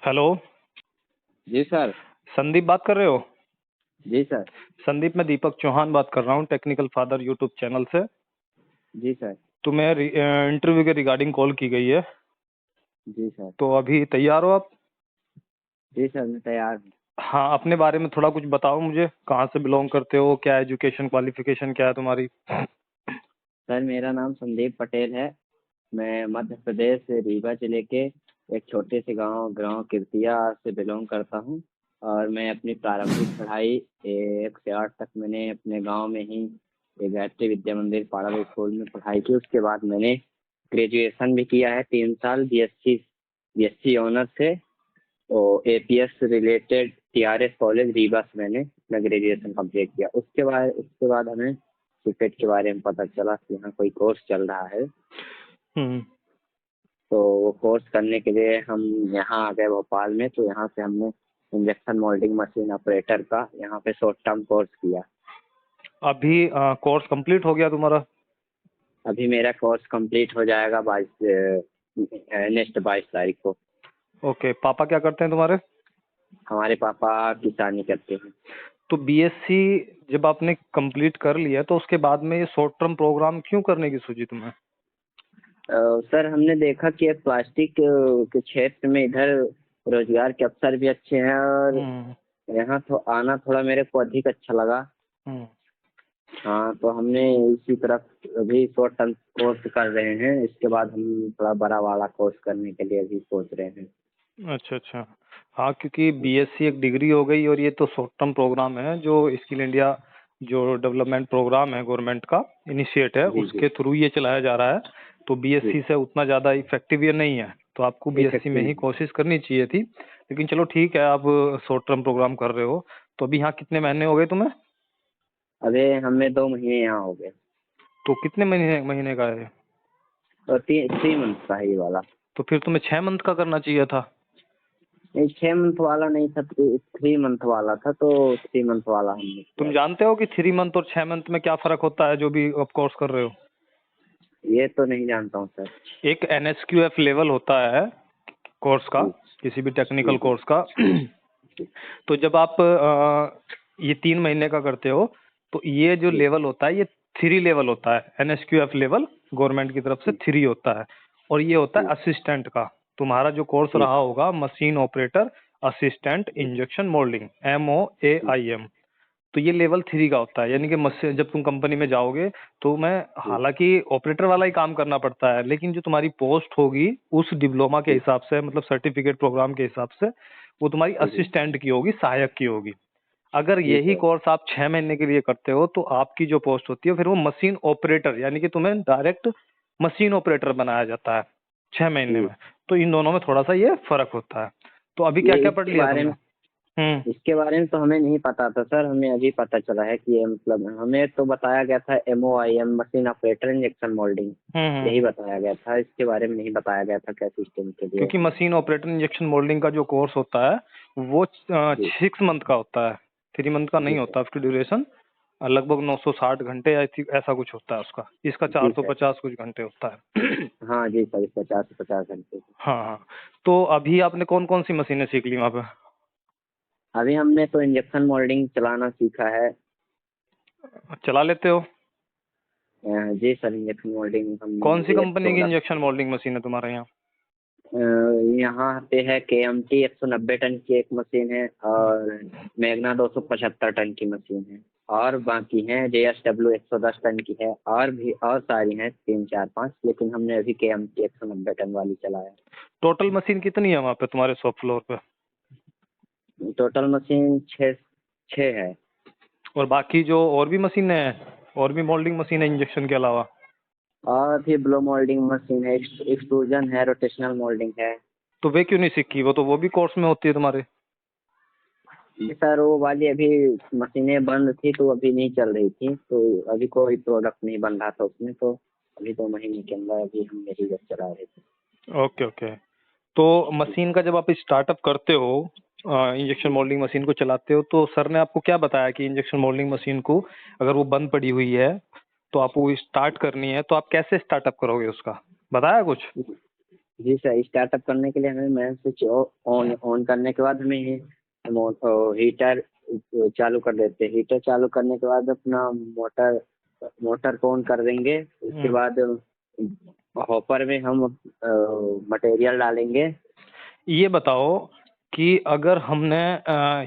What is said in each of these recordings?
Hello. जी sir. Sandeep बात कर रहे हो? जी सर। संदीप, मैं दीपक चौहान बात कर रहा हूँ, टेक्निकल फादर यूट्यूब चैनल से। जी सर। तुम्हें इंटरव्यू के रिगार्डिंग कॉल की गई है, जी सर। तो अभी तैयार हो आप? जी सर, मैं तैयार हूँ। हाँ, अपने बारे में थोड़ा कुछ बताओ मुझे। कहाँ से बिलोंग करते हो, क्या एजुकेशन क्वालिफिकेशन क्या है तुम्हारी? सर, मेरा नाम संदीप पटेल है। मैं मध्य प्रदेश से रीवा जिले के एक छोटे से गांव गांव किरतिया से बिलोंग करता हूँ। और मैं अपनी प्रारंभिक पढ़ाई 1 से 8 तक मैंने अपने गांव में ही एक गायत्री विद्या मंदिर पाड़ल स्कूल में पढ़ाई की। उसके बाद मैंने ग्रेजुएशन भी किया है 3 साल बीएससी ऑनर्स से। और APS related TRS college Rewa से मैंने अपना ग्रेजुएशन कंप्लीट किया। उसके बाद हमें क्रिकेट के बारे में पता चला कि यहाँ कोई कोर्स चल रहा है। हम्म। तो वो कोर्स करने के लिए हम यहाँ आ गए भोपाल में। तो यहाँ से हमने इंजेक्शन मोल्डिंग मशीन ऑपरेटर का यहाँ पे शॉर्ट टर्म कोर्स किया। अभी कोर्स कंप्लीट हो गया तुम्हारा? अभी मेरा कोर्स कंप्लीट हो जाएगा नेक्स्ट 22 तारीख को। ओके, पापा क्या करते हैं तुम्हारे? हमारे पापा किसानी करते हैं। तो बीएससी जब आपने कंप्लीट कर लिया, तो उसके बाद में ये शॉर्ट टर्म प्रोग्राम क्यों करने की सोची तुम्हें? सर, हमने देखा कि अब प्लास्टिक के क्षेत्र में इधर रोजगार के अवसर भी अच्छे हैं। और हम्म। यहाँ तो आना थोड़ा मेरे को अधिक अच्छा लगा। हम्म। हाँ, तो हमने इसी तरफ अभी शॉर्ट टर्म कोर्स कर रहे हैं। इसके बाद हम थोड़ा बड़ा वाला कोर्स करने के लिए अभी सोच रहे हैं। अच्छा अच्छा। हाँ, क्योंकि बीएससी एक डिग्री हो गई और ये तो शॉर्ट टर्म प्रोग्राम है जो स्किल इंडिया जो डेवलपमेंट प्रोग्राम है गवर्नमेंट का इनिशिएट है, जी जी। उसके थ्रू ये चलाया जा रहा है। तो जी। बीएससी से उतना ज़्यादा इफेक्टिव ये नहीं है, तो आपको बीएससी में इफेक्टिव। ही कोशिश करनी चाहिए थी। लेकिन चलो ठीक है, आप शॉर्ट टर्म प्रोग्राम कर रहे हो। तो अभी यहाँ कितने महीने हो गए तुम्हें? अभी हमें 2 महीने यहाँ हो गए। तो कितने महीने महीने का है? तो 3 मंथ का है ये वाला। तो फिर तुम्हें 6 मंथ का करना चाहिए था। नहीं, 6 मंथ वाला नहीं था, 3 मंथ वाला था। तो 3 मंथ वाला हमने तुम किया। जानते हो कि 3 मंथ और 6 मंथ में क्या फर्क होता है, जो भी आप कोर्स कर रहे हो? ये तो नहीं जानता हूँ सर। एक एनएसक्यूएफ लेवल होता है कोर्स का, जी किसी भी जी। टेक्निकल जी कोर्स का। जी। तो जब आप ये 3 महीने का करते हो, तो ये जो जी लेवल होता है ये 3 लेवल होता है। एनएसक्यूएफ लेवल गवर्नमेंट की तरफ से जी 3 होता है। और ये होता है जी असिस्टेंट का। तुम्हारा जो कोर्स जी रहा होगा मशीन ऑपरेटर असिस्टेंट जी इंजेक्शन मोल्डिंग, MOAIM। तो ये लेवल 3 का होता है, यानी कि मशीन जब तुम कंपनी में जाओगे तो मैं जी हालांकि ऑपरेटर वाला ही काम करना पड़ता है, लेकिन जो तुम्हारी पोस्ट होगी उस डिप्लोमा के जी हिसाब से, मतलब सर्टिफिकेट प्रोग्राम के हिसाब से, वो तुम्हारी जी असिस्टेंट की होगी, सहायक की होगी। अगर जी यही सर। कोर्स आप 6 महीने के लिए करते हो तो आपकी जो पोस्ट होती है फिर वो मशीन ऑपरेटर, यानी कि तुम्हें डायरेक्ट मशीन ऑपरेटर बनाया जाता है 6 महीने जी। में। तो इन दोनों में थोड़ा सा ये फर्क होता है। तो अभी क्या ये क्या पढ़ लिया तुमने? हम्म। इसके बारे में तो हमें नहीं पता था सर। हमें अभी पता चला है कि ये मतलब हमें तो बताया गया था MOIM machine operator injection moulding. यही हम्म। बताया गया था। इसके बारे में नहीं बताया गया था क्या सिस्टम के लिए। क्योंकि मशीन ऑपरेटर इंजेक्शन मोल्डिंग का जो कोर्स होता है वो जी 6 मंथ का होता है, 3 मंथ का जी नहीं सर। होता। उसकी ड्यूरेशन लगभग 960 घंटे ऐसा कुछ होता है उसका। इसका जी चार सौ सर। पचास कुछ घंटे होता है। हाँ जी सर, 50 से 50 घंटे। हाँ हाँ। तो अभी आपने कौन कौन सी मशीनें सीख ली वहाँ पे? अभी हमने तो इंजेक्शन मोल्डिंग चलाना सीखा है। चला लेते हो? जी सर, इंजेक्शन मोल्डिंग हम कौन सी ये कंपनी की 16। इंजेक्शन मोल्डिंग मशीन है तुम्हारे यहाँ? यहाँ पे है KMT 190 टन की एक मशीन है। और मैग्ना 275 टन की मशीन है। और बाकी हैं JSW 110 टन की है। और भी और सारी हैं 3 4 5, लेकिन हमने अभी KMT 190 टन वाली चलाया। टोटल मशीन कितनी है वहाँ पे तुम्हारे शॉप फ्लोर पे? टोटल मशीन छः छः है। और बाकी जो और भी मशीनें हैं, और भी मोल्डिंग मशीन है इंजेक्शन के अलावा? और भी ब्लो मोल्डिंग मशीन है, एक्सट्रूजन है, रोटेशनल मोल्डिंग है। तो वे क्यों नहीं सीखी? वो भी कोर्स में होती है तुम्हारे? जी सर, वो वाली अभी मशीनें बंद थी तो अभी नहीं चल रही थी। तो अभी कोई प्रोडक्ट नहीं बन रहा था उसमें। तो अभी 2 महीने के अंदर अभी हम यही बस चला रहे थे। Okay okay. तो मशीन का जब आप स्टार्टअप करते हो, इंजेक्शन मोल्डिंग मशीन को चलाते हो, तो सर ने आपको क्या बताया कि इंजेक्शन मोल्डिंग मशीन को अगर वो बंद पड़ी हुई है तो आपको स्टार्ट करनी है, तो आप कैसे स्टार्टअप करोगे उसका? बताया कुछ? जी सर, स्टार्टअप करने के लिए हमें मेन स्विच ऑन ऑन करने के बाद हमें हीटर चालू कर देते हैं। हीटर चालू करने के बाद अपना मोटर मोटर को ऑन कर देंगे। उसके हम्म। बाद हॉपर में हम मटेरियल डालेंगे। ये बताओ कि अगर हमने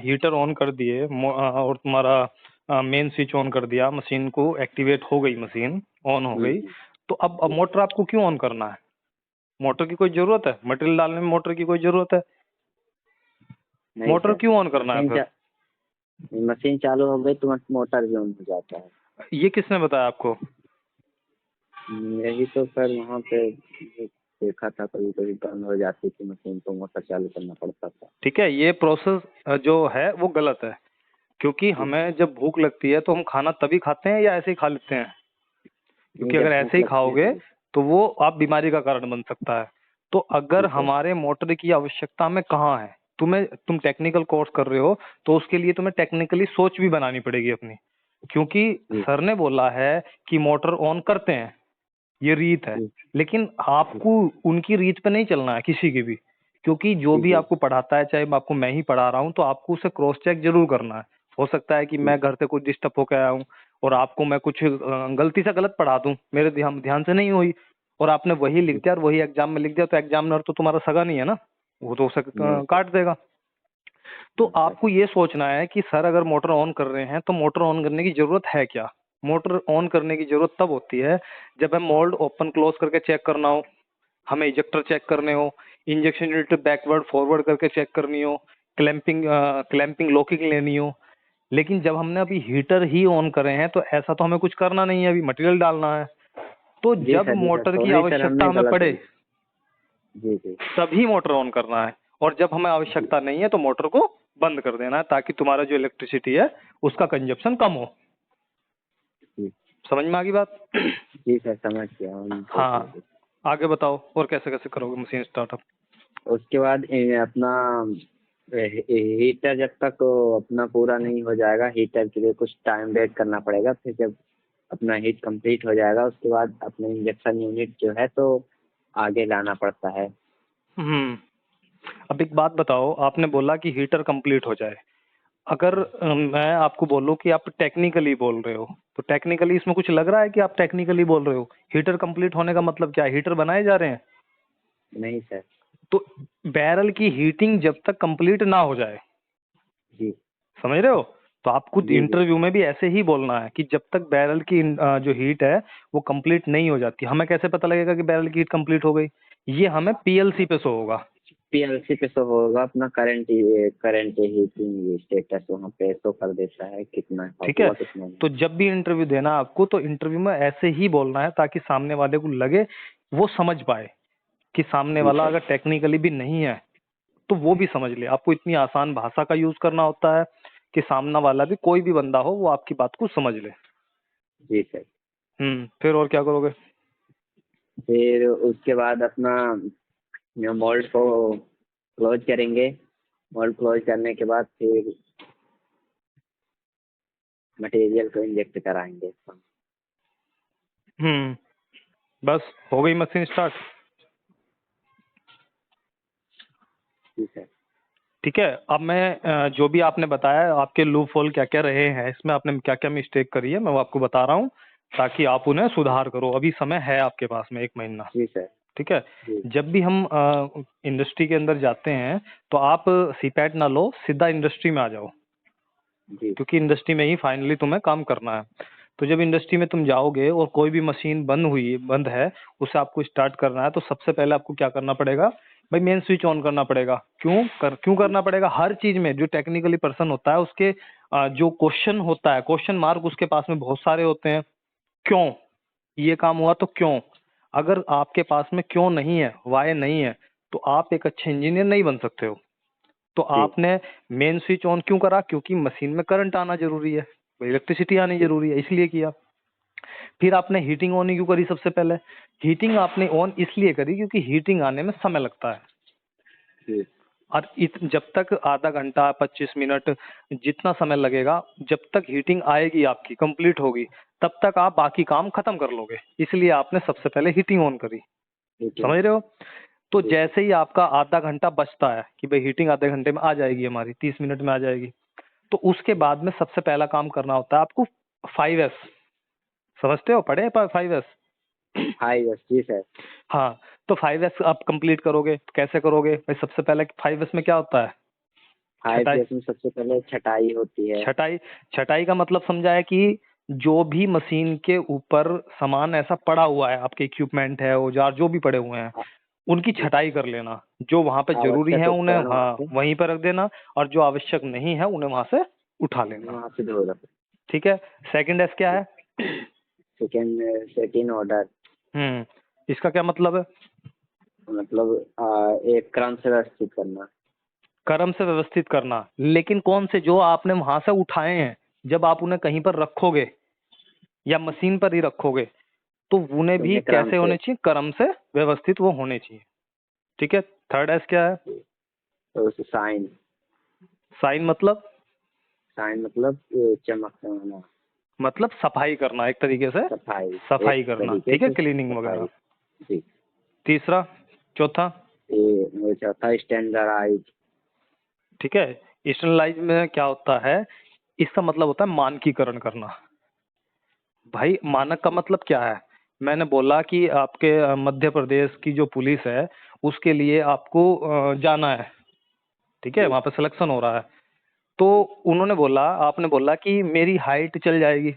हीटर ऑन कर दिए और तुम्हारा मेन स्विच ऑन कर दिया, मशीन को एक्टिवेट हो गई, मशीन ऑन हो गई, जी तो अब मोटर आपको क्यों ऑन करना है? मोटर की कोई जरूरत है? मटेरियल डालने में मोटर की कोई जरूरत है? नहीं मोटर सर, क्यों ऑन करना है मशीन फिर? चा, मशीन चालू हो गई तो मोटर भी ऑन हो जाता है। ये किसने बताया आपको? यही तो सर वहाँ पे देखा था, कभी कभी बंद हो जाती थी मशीन तो मोटर चालू करना पड़ता था। ठीक है, ये प्रोसेस जो है वो गलत है, क्योंकि जी, हमें जब भूख लगती है तो हम खाना तभी खाते हैं या ऐसे ही खा लेते हैं? नहीं क्योंकि जब अगर भूख ऐसे ही लगती है खाओगे तभी। तो वो आप बीमारी का कारण बन सकता है। तो अगर जी सर। हमारे मोटर की आवश्यकता में कहाँ है, तुम टेक्निकल कोर्स कर रहे हो, तो उसके लिए तुम्हें टेक्निकली सोच भी बनानी पड़ेगी अपनी, क्योंकि जी सर ने बोला है कि मोटर ऑन करते हैं, ये रीत है। जी लेकिन जी आपको उनकी रीत पे नहीं चलना है किसी की भी, क्योंकि जो जी भी जी आपको पढ़ाता है, चाहे आपको मैं ही पढ़ा रहा हूँ, तो आपको उसे क्रॉस चेक जरूर करना है। हो सकता है कि जी मैं घर से कुछ डिस्टर्ब होकर आया हूँ और आपको मैं कुछ गलती से गलत पढ़ा दूं, मेरे ध्यान ध्यान से नहीं हुई, और आपने वही लिख जी, दिया और वही एग्जाम में लिख दिया, तो एग्जामिनर तो तुम्हारा सगा नहीं है ना, वो तो उसे नहीं सर। काट देगा। तो हाँ सर। आपको ये सोचना है कि सर अगर मोटर ऑन कर रहे हैं तो मोटर ऑन करने की जरूरत है क्या? मोटर ऑन करने की जरूरत तब होती है जब हमें मोल्ड ओपन क्लोज करके चेक करना हो, हमें इजेक्टर चेक करने हो, इंजेक्शन यूनिट बैकवर्ड फॉरवर्ड करके चेक करनी हो, क्लैंपिंग लॉकिंग लेनी हो। लेकिन जब हमने अभी हीटर ही ऑन करे हैं तो ऐसा तो हमें कुछ करना नहीं है, अभी मटेरियल डालना है। तो जब जी सर, मोटर की सॉरी सर, आवश्यकता हमने हमें गलत पड़े बोला। जी जी तभी मोटर ऑन करना है, और जब हमें जी आवश्यकता नहीं है तो मोटर को बंद कर देना है, ताकि तुम्हारा जो इलेक्ट्रिसिटी है उसका कंजप्शन कम हो। जी समझ में आ गई बात? जी सर, समझ गया हम तो। हाँ, आगे बताओ और कैसे कैसे करोगे मशीन स्टार्टअप? उसके बाद अपना हीटर जब तक अपना पूरा नहीं हो जाएगा, हीटर के लिए कुछ टाइम वेट करना पड़ेगा। फिर जब अपना हीट कंप्लीट हो जाएगा उसके बाद अपने इंजेक्शन यूनिट जो है तो आगे लाना पड़ता है। हम्म। अब एक बात बताओ, आपने बोला कि हीटर कंप्लीट हो जाए। अगर मैं आपको बोलूं कि आप टेक्निकली बोल रहे हो, तो टेक्निकली इसमें कुछ लग रहा है कि आप टेक्निकली बोल रहे हो? हीटर कंप्लीट होने का मतलब क्या है? हीटर बनाए जा रहे हैं? नहीं सर। तो बैरल की हीटिंग जब तक कंप्लीट ना हो जाए, जी समझ रहे हो, तो आपको जी जी इंटरव्यू में भी ऐसे ही बोलना है कि जब तक बैरल की जो हीट है वो कंप्लीट नहीं हो जाती। हमें कैसे पता लगेगा कि बैरल की हीट कंप्लीट हो गई? ये हमें पीएलसी पे शो होगा। पीएलसी पे शो होगा अपना करंट हीटिंग स्टेटस, वहाँ पे शो कर देता है कितना ठीक है, हुआ कितना नहीं। तो जब भी इंटरव्यू देना आपको, तो इंटरव्यू में ऐसे ही बोलना है ताकि सामने वाले को लगे, वो समझ पाए कि सामने जी वाला सर। अगर टेक्निकली भी नहीं है तो वो भी समझ ले। आपको इतनी आसान भाषा का यूज करना होता है कि सामना वाला भी, कोई भी बंदा हो, वो आपकी बात को समझ ले। जी सर। फिर और क्या करोगे? फिर उसके बाद अपना मोल्ड को क्लोज करेंगे। मोल्ड क्लोज करने के बाद फिर मटेरियल को इंजेक्ट कराएंगे। हम्म। बस, हो गई मशीन स्टार्ट? जी सर। ठीक है, अब मैं जो भी आपने बताया, आपके लूप होल क्या क्या रहे हैं, इसमें आपने क्या क्या मिस्टेक करी है, मैं वो आपको बता रहा हूँ, ताकि आप उन्हें सुधार करो। अभी समय है आपके पास में 1 महीना। जी सर। ठीक है, जी जब भी हम इंडस्ट्री के अंदर जाते हैं तो आप सीपैट ना लो, सीधा इंडस्ट्री में आ जाओ, जी क्योंकि इंडस्ट्री में ही फाइनली तुम्हें काम करना है। तो जब इंडस्ट्री में तुम जाओगे और कोई भी मशीन बंद है, उसे आपको स्टार्ट करना है, तो सबसे पहले आपको क्या करना पड़ेगा? भाई मेन स्विच ऑन करना पड़ेगा। क्यों जी करना पड़ेगा? हर चीज में जो टेक्निकली पर्सन होता है उसके जो क्वेश्चन होता है, क्वेश्चन मार्क उसके पास में बहुत सारे होते हैं। क्यों ये काम हुआ, तो क्यों? अगर आपके पास में क्यों नहीं है, वाई नहीं है, तो आप एक अच्छे इंजीनियर नहीं बन सकते हो। तो जी आपने मेन स्विच ऑन क्यों करा? क्योंकि मशीन में करंट आना जरूरी है, इलेक्ट्रिसिटी आनी जी जरूरी है, इसलिए किया। फिर आपने हीटिंग ऑन क्यों करी? सबसे पहले हीटिंग आपने ऑन इसलिए करी क्योंकि हीटिंग आने में समय लगता है। जी और जब तक आधा घंटा 25 मिनट जितना समय लगेगा, जब तक हीटिंग आएगी आपकी कंप्लीट होगी, तब तक आप बाकी काम खत्म कर लोगे, इसलिए आपने सबसे पहले हीटिंग ऑन करी। ठीक है। समझ रहे हो? तो जी सर। जैसे ही आपका आधा घंटा बचता है कि भाई हीटिंग आधे घंटे में आ जाएगी, हमारी 30 मिनट में आ जाएगी, तो उसके बाद में सबसे पहला काम करना होता है आपको 5S। समझते हो, पढ़े 5S? हाई बस जी सर। हाँ, तो 5S आप कंप्लीट करोगे तो कैसे करोगे भाई? सबसे पहले 5S में क्या होता है? हाई छटाई। प्रेस में सबसे पहले छटाई होती है। छटाई। छटाई का मतलब समझा है कि जो भी मशीन के ऊपर सामान ऐसा पड़ा हुआ है, आपके इक्विपमेंट है, औजार जो भी पड़े हुए हैं, आ- उनकी जी छटाई कर लेना। जो वहां पे जरूरी है आवश्यक उन्हें, उपकरण वहाँ हाँ, से वहीं पर रख देना, और जो आवश्यक नहीं है उन्हें वहां से उठा लेना। वहाँ से धो रहा। ठीक है। सेकंड एस क्या है? सेकेंड सेटिंग ऑर्डर, इसका क्या मतलब है? मतलब एक क्रम से व्यवस्थित करना। क्रम से व्यवस्थित करना, लेकिन कौन से? जो आपने वहां से उठाए हैं, जब आप उन्हें कहीं पर रखोगे या मशीन पर ही रखोगे, तो उन्हें तो भी उन्हें क्रम कैसे से, होने चाहिए? क्रम से व्यवस्थित वो होने चाहिए। ठीक है। थर्ड एस क्या है? तो उसे साइन। साइन मतलब? साइन मतलब चमकना, मतलब सफाई करना, एक तरीके से सफाई, एक सफाई करना। तरीके ठीक है, से क्लीनिंग वगैरह। सफाई। जी। तीसरा, चौथा। ये चौथा स्टैंडर्डाइज। ठीक है। स्टैंडर्डाइज में क्या होता है? इसका मतलब होता है मानकीकरण करना। भाई मानक का मतलब क्या है? मैंने बोला कि आपके मध्य प्रदेश की जो पुलिस है, उसके लिए आपको जाना है। ठीक है, जी वहां पर सिलेक्शन हो रहा है। तो उन्होंने बोला, आपने बोला कि मेरी हाइट चल जाएगी।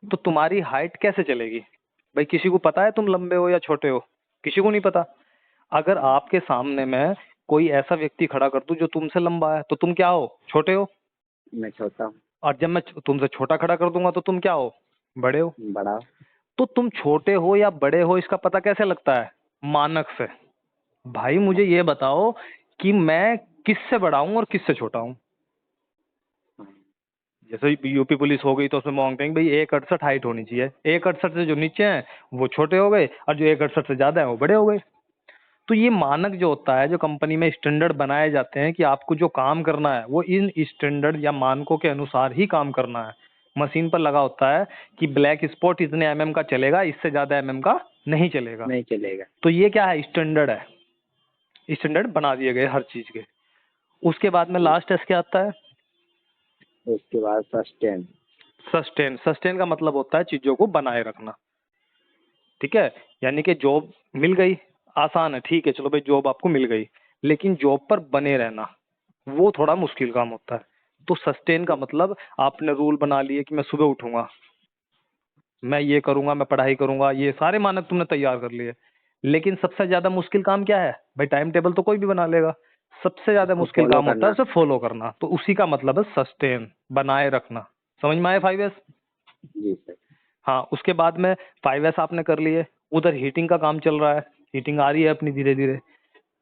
तो तुम्हारी हाइट कैसे चलेगी? भाई किसी को पता है तुम लंबे हो या छोटे हो? किसी को नहीं पता। अगर आपके सामने में कोई ऐसा व्यक्ति खड़ा कर दूं जो तुमसे लंबा है, तो तुम क्या हो? छोटे हो। मैं छोटा हूँ, और जब मैं तुमसे छोटा खड़ा कर दूंगा तो तुम क्या हो? बड़े हो। बड़ा। तो तुम छोटे हो या बड़े हो, इसका पता कैसे लगता है? मानक से। भाई मुझे ये बताओ कि मैं किससे बड़ा हूं और किससे छोटा हूं। हाँ, जैसे यूपी पुलिस हो गई तो उसमें मांगते हैं कि भाई 1,68 हाइट होनी चाहिए। 1,68 से जो नीचे हैं वो छोटे हो गए, और जो 1,68 से ज्यादा है वो बड़े हो गए। तो ये मानक जो होता है, जो कंपनी में स्टैंडर्ड बनाए जाते हैं कि आपको जो काम करना है वो इन स्टैंडर्ड या मानकों के अनुसार ही काम करना है। मशीन पर लगा होता है कि ब्लैक स्पॉट इतने एमएम का चलेगा, इससे ज्यादा एमएम का नहीं चलेगा। नहीं चलेगा। तो ये क्या है? स्टैंडर्ड है। स्टैंडर्ड बना दिए गए हर चीज के। उसके बाद में जी। लास्ट टेस्ट क्या आता है? उसके बाद सस्टेन। सस्टेन। सस्टेन का मतलब होता है चीजों को बनाए रखना। ठीक है। यानी कि जॉब मिल गई, आसान है, ठीक है, चलो भाई जॉब आपको मिल गई, लेकिन जॉब पर बने रहना वो थोड़ा मुश्किल काम होता है। तो सस्टेन का मतलब आपने रूल बना लिए कि मैं सुबह उठूंगा, मैं ये करूंगा, मैं पढ़ाई करूंगा, ये सारे मानक तुमने तैयार कर लिए, लेकिन सबसे ज्यादा मुश्किल काम क्या है? भाई टाइम टेबल तो कोई भी बना लेगा। सबसे ज्यादा उसको मुश्किल फॉलो काम होता है करना। उसे फॉलो करना। तो उसी का मतलब है सस्टेन, बनाए रखना। समझ में आया 5S? जी सर। हाँ, उसके बाद में 5S आपने कर लिए। उधर हीटिंग का काम चल रहा है, हीटिंग आ रही है अपनी धीरे धीरे।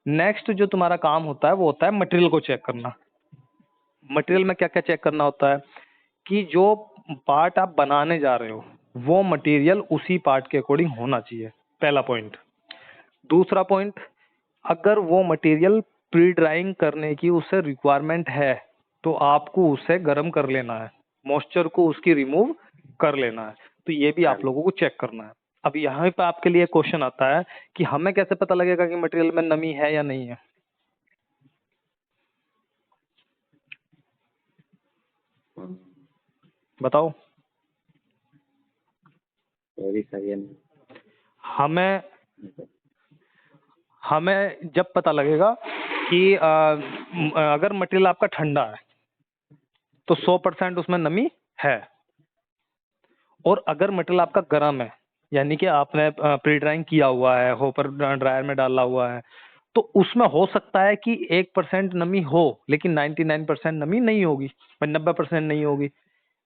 नेक्स्ट जो तुम्हारा काम होता है वो होता है मटेरियल को चेक करना। मटेरियल में क्या क्या चेक करना होता है? कि जो पार्ट आप बनाने जा रहे हो वो मटेरियल उसी पार्ट के अकॉर्डिंग होना चाहिए, पहला पॉइंट। दूसरा पॉइंट, अगर वो मटेरियल प्री ड्राइंग करने की उसे रिक्वायरमेंट है तो आपको उसे गर्म कर लेना है, मॉइस्चर को उसकी रिमूव कर लेना है। तो ये भी आप कर। लोगों को चेक करना है। अब यहाँ पे आपके लिए क्वेश्चन आता है कि हमें कैसे पता लगेगा कि मटेरियल में नमी है या नहीं है? बताओ। सॉरी सर, ये हमें हमें जब पता लगेगा कि अगर मटेरियल आपका ठंडा है तो 100% उसमें नमी है, और अगर मटेरियल आपका गर्म है, यानी कि आपने प्री ड्राइंग किया हुआ है, होपर ड्रायर में डाला हुआ है, तो उसमें हो सकता है कि 1% नमी हो, लेकिन 99% नमी नहीं होगी, 90% नहीं होगी,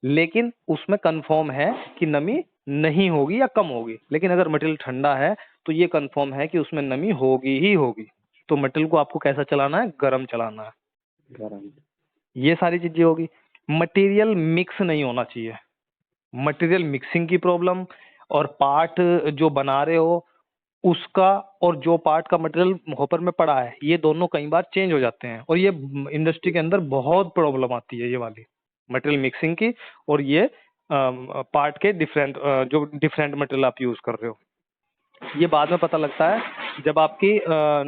लेकिन उसमें कंफर्म है कि नमी नहीं होगी या कम होगी। लेकिन अगर मटेरियल ठंडा है तो ये कंफर्म है कि उसमें नमी होगी ही होगी। तो मटेरियल को आपको कैसा चलाना है? गर्म चलाना है। गरम। ये सारी चीजें होगी। मटेरियल मिक्स नहीं होना चाहिए। मटेरियल मिक्सिंग की प्रॉब्लम, और पार्ट जो बना रहे हो उसका, और जो पार्ट का मटेरियल हॉपर में पड़ा है, ये दोनों कई बार चेंज हो जाते हैं, और ये इंडस्ट्री के अंदर बहुत प्रॉब्लम आती है ये वाली, मटेरियल मिक्सिंग की। और ये पार्ट के डिफरेंट जो डिफरेंट मटेरियल आप यूज कर रहे हो। ये बाद में पता लगता है जब आपकी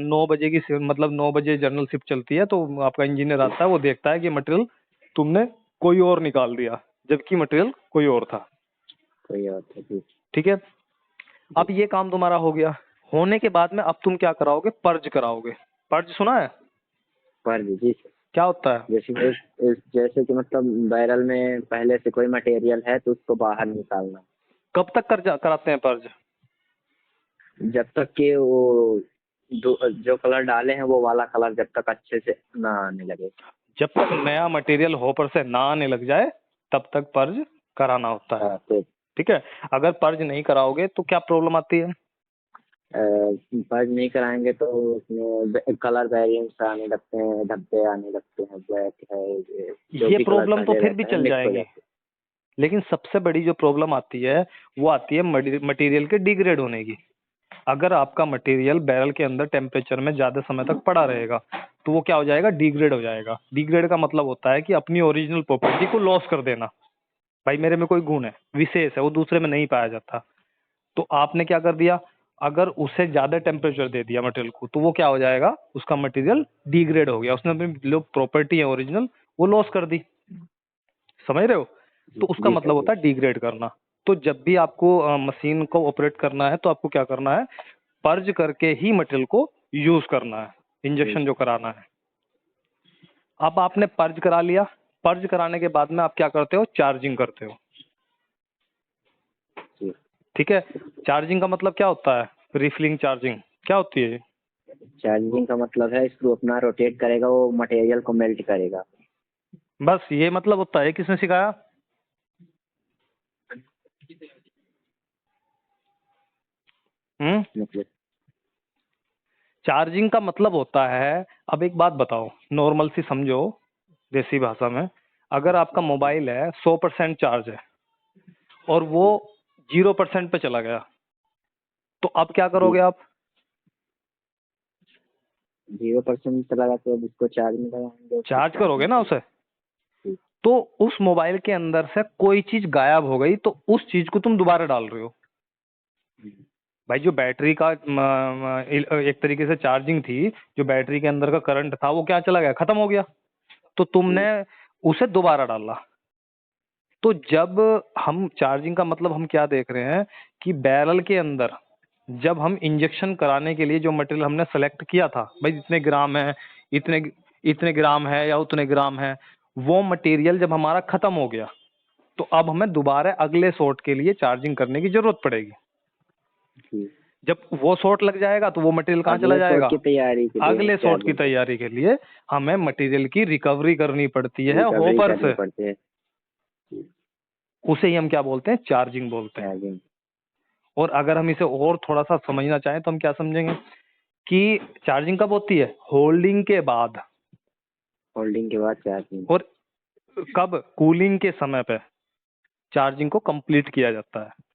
9 बजे की मतलब 9 बजे जनरल शिफ्ट चलती है, तो आपका इंजीनियर आता है, वो देखता है कि मटेरियल तुमने कोई और निकाल दिया, जबकि मटेरियल कोई और था। कोई और था जी। ठीक है, अब जी ये काम तुम्हारा हो गया। होने के बाद में अब तुम क्या कराओगे? पर्ज कराओगे। पर्ज सुना है? पर जी क्या होता है? जैसे कि मतलब बैरल में पहले से कोई मटेरियल है तो उसको बाहर निकालना। कब तक कराते हैं पर्ज? जब तक कि वो जो कलर डाले हैं वो वाला कलर जब तक अच्छे से ना आने लगे। जब तक नया मटेरियल होपर से ना आने लग जाए तब तक पर्ज कराना होता है। हाँ, तो ठीक है, अगर पर्ज नहीं कराओगे तो क्या प्रॉब्लम आती है? पर्ज नहीं कराएंगे तो उसमें कलर वेरिएंट्स आने लगते हैं, धब्बे आने लगते हैं, ब्लैक है, जो ये भी कलर प्रॉब्लम तो पहले फिर भी रहता है चल मिक्स हो जाएगी, जाते लेकिन सबसे बड़ी जो प्रॉब्लम आती है वो आती है मटेरियल के डिग्रेड होने की। अगर आपका मटेरियल बैरल के अंदर टेम्परेचर में ज्यादा समय तक पड़ा रहेगा तो वो क्या हो जाएगा? डिग्रेड हो जाएगा। डिग्रेड का मतलब होता है कि अपनी ओरिजिनल प्रॉपर्टी को लॉस कर देना। भाई मेरे में कोई गुण है, विशेष है, वो दूसरे में नहीं पाया जाता, तो आपने क्या कर दिया? अगर उसे ज्यादा टेम्परेचर दे दिया मटेरियल को, तो वो क्या हो जाएगा? उसका मटेरियल डिग्रेड हो गया, उसने अपनी जो प्रॉपर्टी है ओरिजिनल वो लॉस कर दी। समझ रहे हो? हैं। तो जी उसका जी सर मतलब जी। होता है डिग्रेड करना। तो जब भी आपको मशीन को ऑपरेट करना है तो आपको क्या करना है? पर्ज करके ही मटेरियल को यूज करना है, जी इंजेक्शन जो कराना है। अब आपने पर्ज करा लिया। पर्ज कराने के बाद में आप क्या करते हो? चार्जिंग करते हो। जी। ठीक है, चार्जिंग का मतलब क्या होता है? रिफिलिंग चार्जिंग क्या होती है? चार्जिंग का मतलब है स्क्रू अपना रोटेट करेगा, वो मटेरियल को मेल्ट करेगा। बस ये मतलब होता है। किसने सिखाया? हम्म। मतलब चार्जिंग का मतलब होता है, अब एक बात बताओ, नॉर्मल सी समझो, देसी भाषा में। अगर आपका मोबाइल है 100% चार्ज है और वो 0% पे चला गया, तो अब क्या जी करोगे आप? 0% चला गया तो अब उसको चार्ज में लगाएंगे, उसको चार्ज चार्जिंग करोगे ना करेंगे। उसे। जी तो उस मोबाइल के अंदर से कोई चीज गायब हो गई तो उस चीज को तुम दोबारा डाल रहे हो। भाई जो बैटरी का एक तरीके से चार्जिंग थी, जो बैटरी के अंदर का करंट था वो क्या चला गया? खत्म हो गया। तो तुमने जी उसे दोबारा डाला। तो जब हम चार्जिंग का मतलब हम क्या देख रहे हैं कि बैरल के अंदर जब हम इंजेक्शन कराने के लिए जो मटेरियल हमने सेलेक्ट किया था, भाई इतने ग्राम है, इतने इतने ग्राम है या उतने ग्राम है, वो मटेरियल जब हमारा खत्म हो गया तो अब हमें दोबारा अगले शॉट के लिए चार्जिंग करने की जरूरत पड़ेगी। जी। जब वो शॉट लग जाएगा तो वो मटेरियल कहाँ चला अगले शॉट जाएगा? की तैयारी के लिए अगले शॉट की चार्जिंग करते तैयारी के लिए हमें मटेरियल की रिकवरी करनी पड़ती हैं, है रिकवरी होपर करनी से। पड़ती है। जी, उसे ही हम क्या बोलते हैं? चार्जिंग बोलते हैं। चार्जिंग। और अगर हम इसे और थोड़ा सा समझना चाहें तो हम क्या समझेंगे कि चार्जिंग कब होती है? होल्डिंग के बाद। होल्डिंग के बाद चार्जिंग। और कब? कूलिंग के समय पे चार्जिंग को कंप्लीट किया जाता है।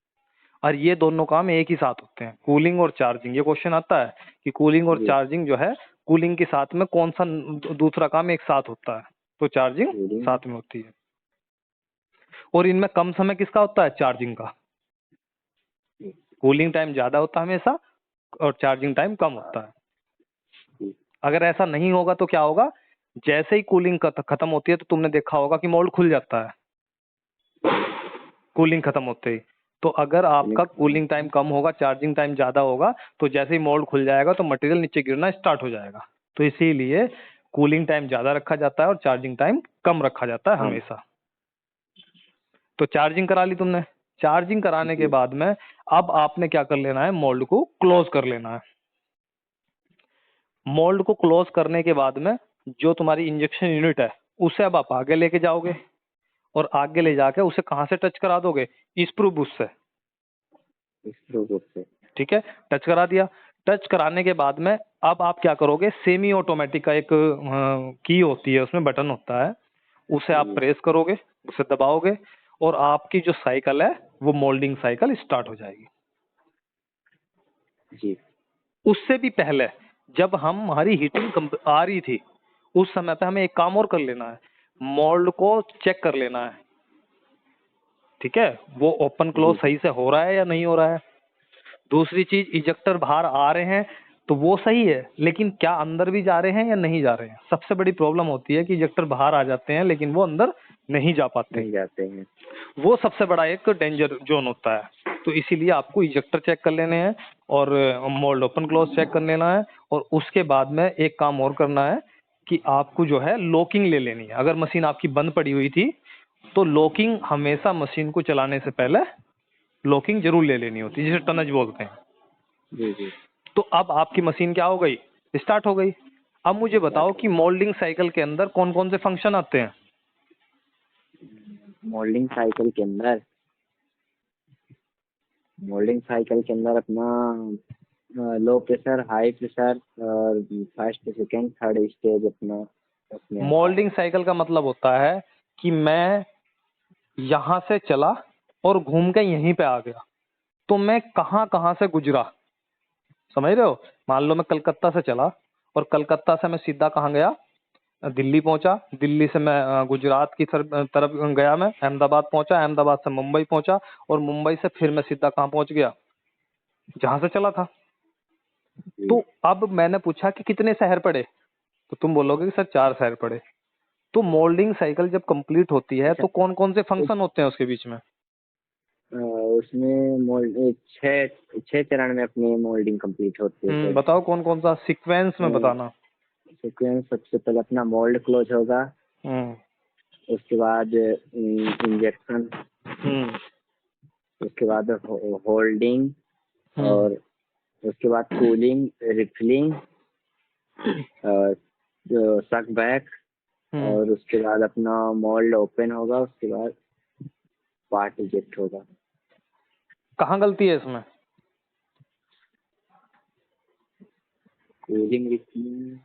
और ये दोनों काम एक ही साथ होते हैं, कूलिंग और चार्जिंग। ये क्वेश्चन आता है कि कूलिंग और जी चार्जिंग जो है, कूलिंग के साथ में कौन सा दूसरा काम एक साथ होता है? तो चार्जिंग होल्डिंग। साथ में होती है। और इनमें कम समय किसका होता है? चार्जिंग का। कूलिंग टाइम ज्यादा होता है हमेशा और चार्जिंग टाइम कम होता है। जी अगर ऐसा नहीं होगा तो क्या होगा? जैसे ही कूलिंग खत्म होती है तो तुमने देखा होगा कि मोल्ड खुल जाता है कूलिंग खत्म होते ही। तो अगर आपका कूलिंग टाइम कम होगा, चार्जिंग टाइम ज्यादा होगा, तो जैसे ही मोल्ड खुल जाएगा तो मटेरियल नीचे गिरना स्टार्ट हो जाएगा। तो इसीलिए कूलिंग टाइम ज्यादा रखा जाता है और चार्जिंग टाइम कम रखा जाता है हाँ। हमेशा। तो चार्जिंग करा ली तुमने। चार्जिंग कराने के जी बाद में अब आपने क्या कर लेना है? मोल्ड को क्लोज कर लेना है। मोल्ड को क्लोज करने के बाद में जो तुम्हारी इंजेक्शन यूनिट है उसे अब आप आगे लेके जाओगे और आगे ले जाके उसे कहाँ से टच करा दोगे? स्क्रू बुश से। इस रोबोट से। ठीक है, टच करा दिया। टच कराने के बाद में अब आप क्या करोगे? सेमी ऑटोमेटिक का एक की होती है, उसमें बटन होता है, उसे आप जी प्रेस करोगे, उसे दबाओगे और आपकी जो साइकिल है वो मोल्डिंग साइकिल स्टार्ट हो जाएगी। जी उससे भी पहले जब हमारी हीटिंग आ रही थी उस समय पे हमें एक काम और कर लेना है, मोल्ड को चेक कर लेना है। ठीक है, वो ओपन क्लोज जी सही से हो रहा है या नहीं हो रहा है। दूसरी चीज, इजेक्टर बाहर आ रहे हैं तो वो सही है, लेकिन क्या अंदर भी जा रहे हैं या नहीं जा रहे हैं? सबसे बड़ी प्रॉब्लम होती है कि इजेक्टर बाहर आ जाते हैं लेकिन वो अंदर नहीं जा पाते। नहीं जाते हैं। वो सबसे बड़ा एक डेंजर जोन होता है। तो इसीलिए आपको इजेक्टर चेक कर लेने हैं और मोल्ड ओपन क्लोज चेक कर लेना है, और उसके बाद में एक काम और करना है कि आपको जो है लॉकिंग ले लेनी है। अगर मशीन आपकी बंद पड़ी हुई थी तो लॉकिंग हमेशा मशीन को चलाने से पहले लॉकिंग जरूर ले लेनी होती है, जिसे टनज बोलते हैं। जी जी। तो अब आपकी मशीन क्या हो गई? स्टार्ट हो गई। अब मुझे बताओ कि मोल्डिंग साइकिल के अंदर कौन कौन से फंक्शन आते हैं? मोल्डिंग साइकिल के अंदर अपना लो प्रेशर, हाई प्रेशर और फर्स्ट सेकेंड थर्ड स्टेज अपना उसमें आता है। मोल्डिंग साइकिल का मतलब होता है कि मैं यहां से चला और घूम के यहीं पे आ गया, तो मैं कहां कहां से गुजरा, समझ रहे हो? मान लो मैं कलकत्ता से चला और कलकत्ता से मैं सीधा कहाँ गया? दिल्ली पहुंचा। दिल्ली से मैं गुजरात की तरफ गया, मैं अहमदाबाद पहुंचा, अहमदाबाद से मुंबई पहुंचा, और मुंबई से फिर मैं सीधा कहाँ पहुंच गया? जहां से चला था। जी। तो अब मैंने पूछा कि कितने शहर पड़े, तो तुम बोलोगे कि सर 4 शहर पड़े। तो मोल्डिंग साइकिल जब कंप्लीट होती है अच्छा, तो कौन कौन से फंक्शन होते हैं उसके बीच में? उसमें मोल्ड छः छः चरण में अपनी मोल्डिंग कंप्लीट होती है सर। बताओ कौन कौन सा, सीक्वेंस में बताना। सीक्वेंस सबसे पहले अपना मोल्ड क्लोज होगा, हम्म उसके बाद इंजेक्शन, हम्म उसके बाद होल्डिंग, हम्म और उसके बाद कूलिंग, रिफिलिंग, और सक बैक, हम्म और उसके बाद अपना मोल्ड ओपन होगा, उसके बाद पार्ट इजेक्ट होगा। कहाँ गलती है इसमें? Cooling, refilling.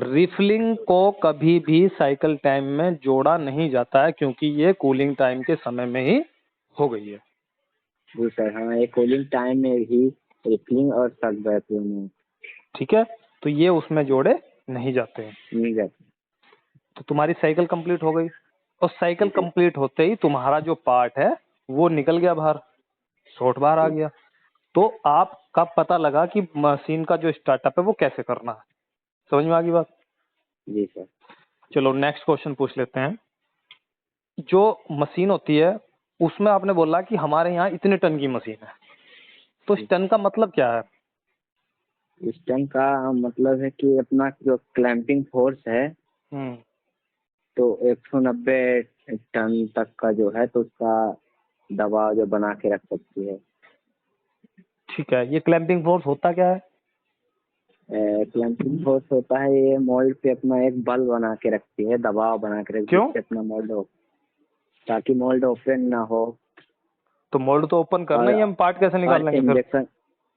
रिफिलिंग को कभी भी साइकिल टाइम में जोड़ा नहीं जाता है, क्योंकि ये कूलिंग टाइम के समय में ही हो गई है। जी सर, हाँ, ये कूलिंग टाइम में ही रिफिलिंग और सक बैक दोनों ठीक है, तो ये उसमें जोड़े नहीं जाते हैं। मिल जाते तो तुम्हारी साइकिल कंप्लीट हो गई, और साइकिल हैं। कंप्लीट होते ही तुम्हारा जो पार्ट है वो निकल गया बाहर, शॉर्ट बाहर आ गया। तो आप कब पता लगा कि मशीन का जो स्टार्टअप है वो कैसे करना है? समझ में आ गई बात? जी सर। चलो नेक्स्ट क्वेश्चन पूछ लेते हैं। जो मशीन होती है उसमें आपने बोला कि हमारे यहाँ इतने टन की मशीन है, तो इस टन का मतलब क्या है? स्टन का मतलब है कि अपना जो क्लैंपिंग फोर्स है, हम्म तो 190 टन तक का जो है, तो उसका दबाव जो बना के रख सकती है। ठीक है, ये क्लैंपिंग फोर्स होता क्या है? क्लैंपिंग फोर्स होता है, ये मोल्ड पे अपना एक बल बना के रखती है, दबाव बना के रखती है, क्यों? जिससे अपना मोल्ड हो, ताकि मोल्ड ओपन ना हो। तो मोल्ड तो ओपन करना और ही, हम पार्ट कैसे निकाल और लेंगे फिर?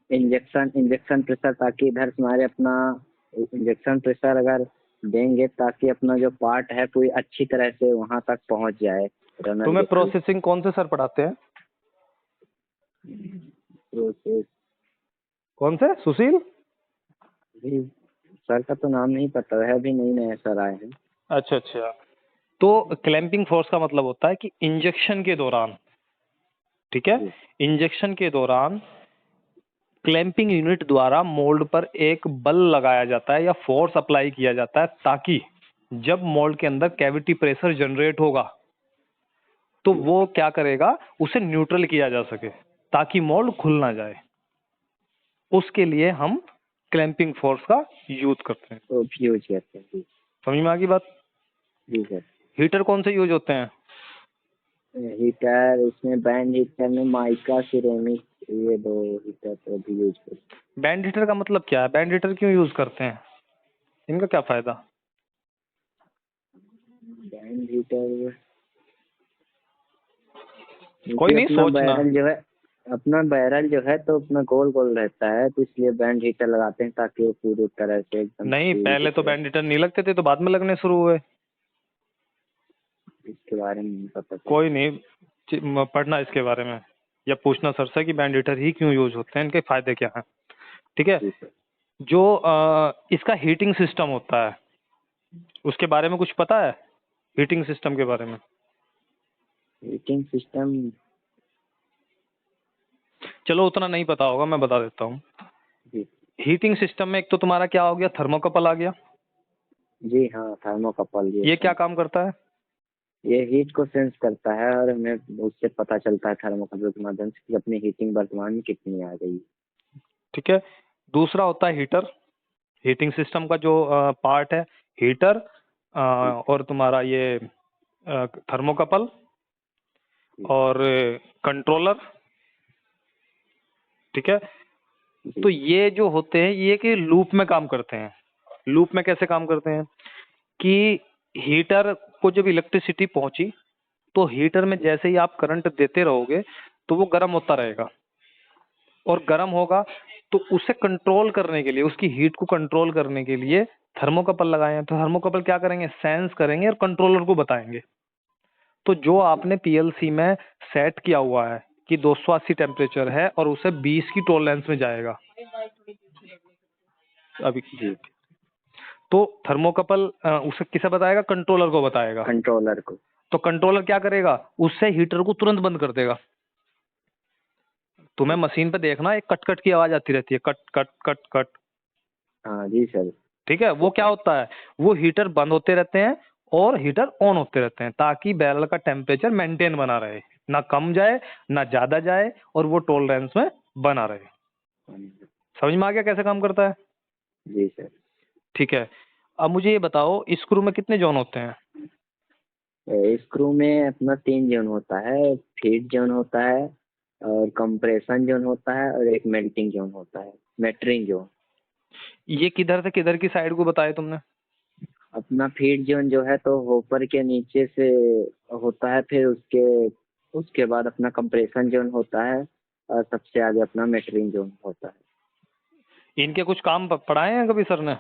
इंजेक्शन प्रेशर, ताकि इधर से हमारे अपना इंजेक्शन प्रेशर अगर देंगे, ताकि अपना जो पार्ट है पूरी अच्छी तरह से वहां तक पहुंच जाए रनर तुम्हें के थ्रू। प्रोसेसिंग कौन से सर पढ़ाते हैं? प्रोसेस कौन से, सुशील? भी सर का तो नाम नहीं पता है, अभी नई नए सर आए हैं। अच्छा अच्छा। तो क्लैंपिंग फोर्स का मतलब होता है कि इंजेक्शन के दौरान, ठीक है, जी इंजेक्शन के दौरान क्लैंपिंग यूनिट द्वारा मोल्ड पर एक बल लगाया जाता है या फोर्स अप्लाई किया जाता है, ताकि जब मोल्ड के अंदर कैविटी प्रेशर जनरेट होगा तो जी। वो क्या करेगा, उसे न्यूट्रल किया जा सके, ताकि मोल्ड खुल ना जाए। उसके लिए हम क्लैंपिंग फोर्स का यूज करते हैं। तो यूज करते हैं। जी समझ में आ गई बात? जी सर। हीटर कौन से यूज होते हैं? हीटर, इसमें बैंड हीटर में माइका, सिरेमिक, ये दो हीटर तो भी यूज करते बैंड हीटर का मतलब क्या है? बैंड हीटर क्यों यूज करते हैं? इनका क्या फायदा? हैं। बैंड हीटर, कोई क्योंकि नहीं, अपना सोचना। बैरल जो है तो अपना गोल गोल रहता है, तो इसलिए बैंड हीटर लगाते हैं, ताकि वो पूरी तरह से एकदम नहीं, फ्री पहले तो दिखे। बैंड हीटर नहीं लगते थे, तो बाद में लगने शुरू हुए। इसके बारे में नहीं पता सर। कोई नहीं, पढ़ना इसके बारे में, या पूछना सर से कि बैंड हीटर ही क्यों यूज होते हैं, इनके फायदे क्या हैं। ठीक है। जी सर। जो इसका हीटिंग सिस्टम होता है उसके बारे में कुछ पता है? हीटिंग सिस्टम के बारे में। हीटिंग सिस्टम चलो उतना नहीं पता होगा, मैं बता देता हूँ। जी हीटिंग सिस्टम में एक तो तुम्हारा क्या हो गया, थर्मोकपल आ गया। जी हाँ, थर्मोकपल ये ये सब। क्या काम करता है? ये हीट को सेंस करता है और हमें उससे पता चलता है थर्मोकपल के माध्यम से कि अपनी हीटिंग वर्तमान में कितनी आ गई। ठीक है। दूसरा होता है हीटर। हीटिंग सिस्टम का जो पार्ट है, हीटर जी और तुम्हारा ये थर्मोकपल जी और कंट्रोलर। ठीक है। जी तो ये जो होते हैं ये कि लूप में काम करते हैं। लूप में कैसे काम करते हैं कि हीटर को जब इलेक्ट्रिसिटी पहुंची तो हीटर में जैसे ही आप करंट देते रहोगे तो वो गर्म होता रहेगा, और गर्म होगा तो उसे कंट्रोल करने के लिए, उसकी हीट को कंट्रोल करने के लिए थर्मोकपल लगाए हैं। तो थर्मोकपल क्या करेंगे, सेंस करेंगे और कंट्रोलर को बताएंगे। तो जो आपने पीएलसी में सेट किया हुआ है कि 280 टेम्परेचर है और उसे 20 की टॉलरेंस में जाएगा अभी, जी तो थर्मोकपल उसे किसे बताएगा, कंट्रोलर को बताएगा। कंट्रोलर को। तो कंट्रोलर क्या करेगा, उससे हीटर को तुरंत बंद कर देगा। तुम्हें जी मशीन पे देखना एक कट कट की आवाज आती रहती है, कट कट कट कट। हाँ जी सर। ठीक है, वो क्या होता है, वो हीटर बंद होते रहते हैं और हीटर ऑन होते रहते हैं ताकि बैरल का टेम्परेचर मेंटेन बना रहे, ना कम जाए ना ज्यादा जाए, और वो टॉलरेंस में बना रहे। समझ में आ गया कैसे काम करता है? जी सर। ठीक है। अब मुझे ये बताओ, स्क्रू में कितने जोन होते हैं? स्क्रू में अपना 3 जोन होता है। फीड जोन होता है और कंप्रेशन जोन होता है और एक मेल्टिंग जोन होता है, मेटरिंग जोन। ये किधर से किधर की साइड को बताया तुमने? अपना फीड जोन जो है तो होपर के नीचे से होता है, फिर उसके उसके बाद अपना कंप्रेशन जोन होता है और सबसे आगे अपना मेटरिंग जोन होता है। इनके कुछ काम पढ़ाए हैं कभी सर ने,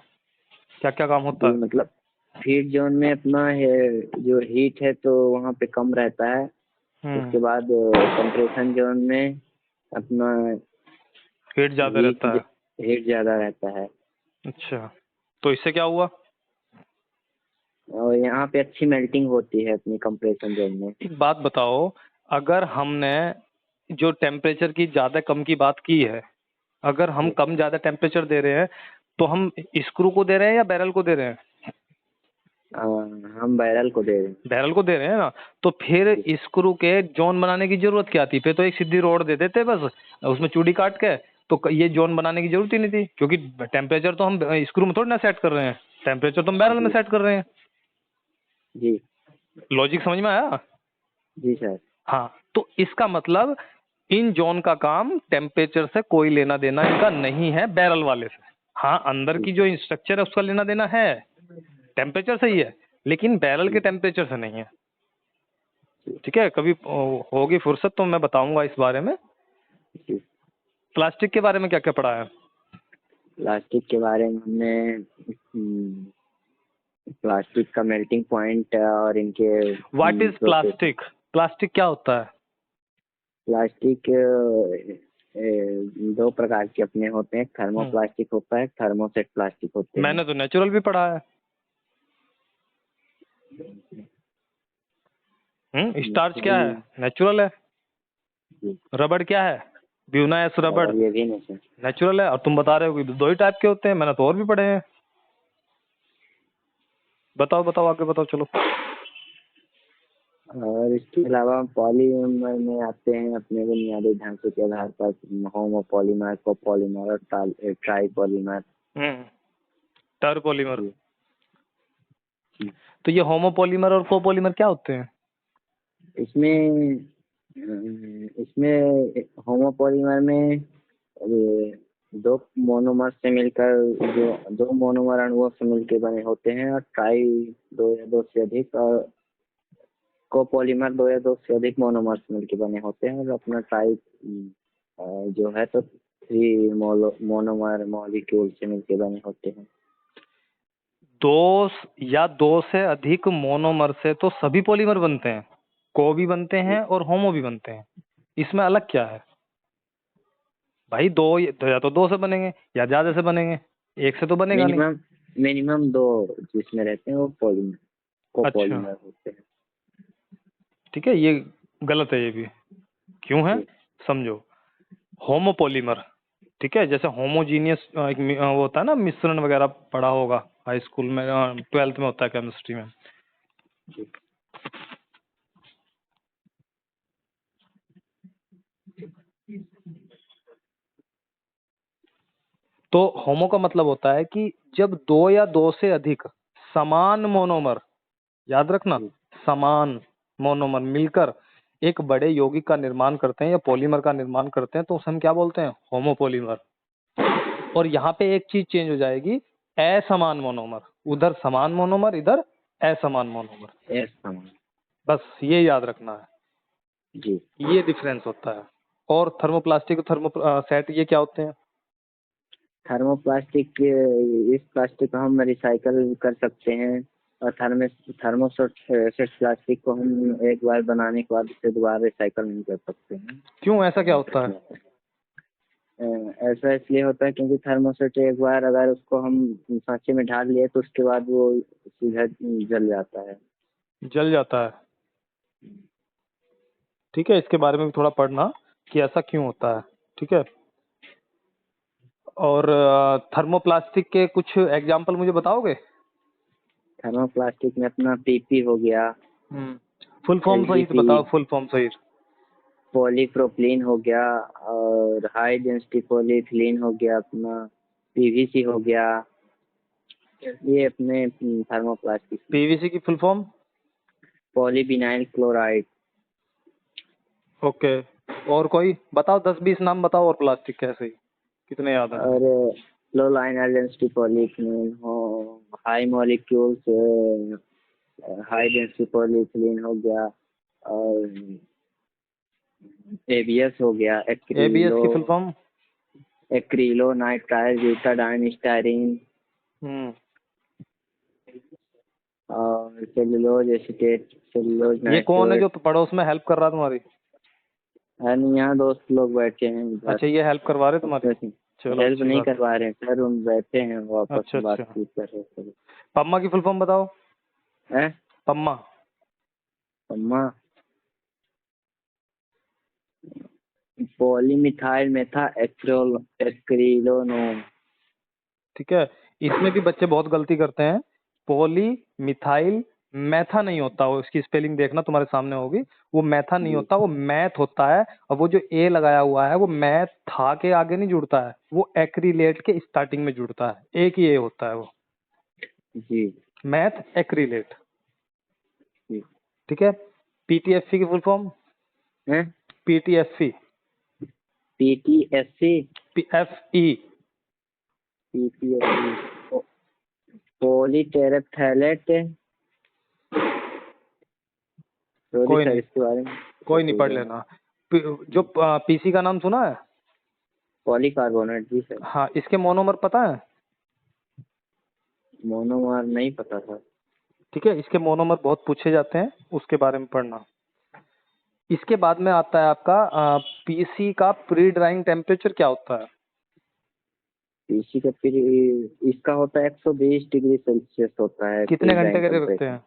क्या क्या काम होता जी है? मतलब फीड जोन में अपना है जो हीट है तो वहाँ पे कम रहता है। हम्म। उसके बाद कंप्रेशन जोन में अपना हीट ज्यादा हीट रहता है। हीट ज़्यादा रहता है। अच्छा, तो इससे क्या हुआ? और यहाँ पे अच्छी मेल्टिंग होती है अपनी कंप्रेशन जोन में। एक बात बताओ, अगर हमने जो टेम्परेचर की ज्यादा कम की बात की है, अगर हम जी कम ज्यादा टेम्परेचर दे रहे हैं तो हम स्क्रू को दे रहे हैं या बैरल को दे रहे हैं? अ, हम बैरल को दे रहे हैं। बैरल को दे रहे हैं ना, तो फिर जी स्क्रू के जोन बनाने की जरूरत क्या थी? फिर तो एक सीधी रोड दे देते बस, उसमें चूड़ी काट के, तो ये जोन बनाने की जरूरत ही नहीं थी, क्योंकि टेम्परेचर तो हम स्क्रू में थोड़ी ना सेट कर रहे हैं, टेम्परेचर तो हम बैरल में जी सेट कर रहे हैं। जी लॉजिक समझ में आया? जी सर। हाँ, तो इसका मतलब इन जोन का काम टेम्परेचर से कोई लेना देना इनका नहीं है बैरल वाले से। हाँ, अंदर जी की सर। जो स्ट्रक्चर है उसका लेना देना है, टेम्परेचर सही है, लेकिन बैरल के जी टेम्परेचर से नहीं है। जी ठीक है, कभी होगी फुर्सत तो मैं बताऊंगा इस बारे में। जी। प्लास्टिक के बारे में क्या क्या पढ़ा है? प्लास्टिक के बारे में हमने प्लास्टिक का मेल्टिंग पॉइंट और इनके what is process. Plastic? Plastic क्या होता है? प्लास्टिक 2 प्रकार के अपने होते हैं, थर्मोप्लास्टिक होता है, थर्मोसेट प्लास्टिक होते हैं। मैंने तो नेचुरल भी पढ़ा है। स्टार्च क्या है? नेचुरल। नेचुरल है। जी रबड़ क्या है? ब्यूनास रबड़ और ये भी नहीं सर। नेचुरल है। और तुम बता रहे हो कि दो ही टाइप के होते हैं, मैंने तो और भी पढ़े हैं। बताओ बताओ, आगे बताओ चलो। और इसके अलावा पॉलीमर में आते हैं अपने बुनियादी ढांचे के आधार पर होमोपॉलीमर, कोपॉलीमर और ट्राईपॉलीमर। टर्पोलीमर। जी जी। तो ये होमोपॉलीमर और कोपॉलीमर क्या होते हैं? इसमें इसमें होमोपॉलीमर में दो मोनोमर से मिलकर जो 2 मोनोमर अणुओं से मिलकर बने होते हैं, और ट्राई 2 या 2 से अधिक, और कोपॉलीमर 2 या 2 से अधिक मोनोमर से मिलकर बने होते हैं। और अपना ट्राई जो है तो 3 मोनोमर मॉलिक्यूल से मिलकर बने होते हैं। दो या दो से अधिक मोनोमर से तो सभी पॉलीमर बनते हैं, को भी बनते हैं जी और होमो भी बनते हैं। इसमें अलग क्या है भाई? या तो दो से बनेंगे या ज्यादा से बनेंगे, एक से तो बनेगा नहीं। मिनिमम मिनिमम 2 जिसमें रहते हैं वो पॉलीमर अच्छा, कोपॉलीमर होते हैं। ठीक है, ये गलत है ये भी। क्यों है? जी समझो। होमोपोलीमर, ठीक है, जैसे होमोजीनियस वो होता है ना, मिश्रण वगैरह पढ़ा होगा हाई स्कूल में, 12th में होता है केमिस्ट्री में। तो होमो का मतलब होता है कि जब दो या दो से अधिक समान मोनोमर, याद रखना, समान मोनोमर मिलकर एक बड़े यौगिक का निर्माण करते हैं या पॉलीमर का निर्माण करते हैं, तो उसे हम क्या बोलते हैं? होमोपोलीमर। और यहाँ पे एक चीज चेंज हो जाएगी, असमान मोनोमर, उधर समान मोनोमर, इधर असमान मोनोमर। यस समान। बस ये याद रखना है, जी। ये डिफरेंस होता है। और थर्मोप्लास्टिक, थर्मो सेट, ये क्या होते हैं? थर्मोप्लास्टिक, इस प्लास्टिक को हम रिसाइकल कर सकते हैं, और थर्मोसेट प्लास्टिक को हम एक बार बनाने के बाद उसे दोबारा रिसाइकल नहीं कर सकते हैं। क्यों, ऐसा क्या होता है? ऐसा इसलिए होता है क्योंकि थर्मोसेट एक बार अगर उसको हम सांचे में ढाल लिए तो उसके बाद वो सीधा जल जाता है। जल जाता है, ठीक है, इसके बारे में भी थोड़ा पढ़ना कि ऐसा क्यों होता है, ठीक है। और थर्मोप्लास्टिक के कुछ एग्जाम्पल मुझे बताओगे? थर्मोप्लास्टिक में अपना पीपी हो गया, फुल फॉर्म सहित एलजीपी, बताओ, फुल फॉर्म सहित। पॉलीप्रोपिलीन हो गया, और हाई डेंसिटी पॉलीथिलीन हो गया, अपना पीवीसी हो गया, ये अपने थर्मोप्लास्टिक। पीवीसी की full form? Polyvinyl chloride. Okay, और कोई बताओ, 10-20 नाम बताओ, और प्लास्टिक कैसे ही कितने याद है? और लो लाइन डेंसिटी पॉलीथिलीन हो, high molecules high density polyethylene हो गया, और एबीएस हो गया, एबीएस की full form? Acrylo nitrile butadiene styrene, और सेलुलोज एसीटेट, सेलुलोज ये कौन है जो नाइट्रेट। पड़ोस में हेल्प कर रहा है तुम्हारी? यहाँ दोस्त लोग बैठे हैं इधर। अच्छा, ये हेल्प करवा रहे तुम्हारी? चलो, हेल्प अच्छी नहीं बात है। करवा रहे सर, हम बैठे हैं, वो आपस अच्छा में अच्छा। बातचीत कर रहे थे। पम्मा की फुल फॉर्म बताओ। हैं? पम्मा? अम्मा, पॉलीमिथाइल मेथा एक्रिलोनोन। ठीक है, इसमें भी बच्चे बहुत गलती करते हैं। पॉली मिथाइल मैथा नहीं होता, वो इसकी स्पेलिंग देखना, तुम्हारे सामने होगी। वो मैथा नहीं जी होता, वो मैथ होता है। और वो जो ए लगाया हुआ है, वो मैथा के आगे नहीं जुड़ता है, वो एक्रिलेट के स्टार्टिंग में जुड़ता है, एक ही ए होता है वो, जी मैथ एक्रिलेट। जी। ठीक है, पीटीएफई की फुल फॉर्म? हैं? पीटीएफई? पीटीएससी, पीएफई? पीटीएससी, पॉलीटेरेप्थैलेट। सॉरी कोई सर, नहीं, इसके बारे में कोई नहीं, भूल पढ़ गया मैं। लेना। जो पीसी का नाम सुना है? पॉलीकार्बोनेट, जी सर। हाँ, इसके मोनोमर पता है? मोनोमर नहीं पता था। ठीक है, इसके मोनोमर बहुत पूछे जाते हैं, उसके बारे में पढ़ना। इसके बाद में आता है आपका पीसी का प्री ड्राइंग टेम्परेचर क्या होता है? पीसी का फिर इसका होता है 120 डिग्री सेल्सियस होता है कितने प्री घंटे ड्राइंग के लिए रखते टेम्परेचर। हैं?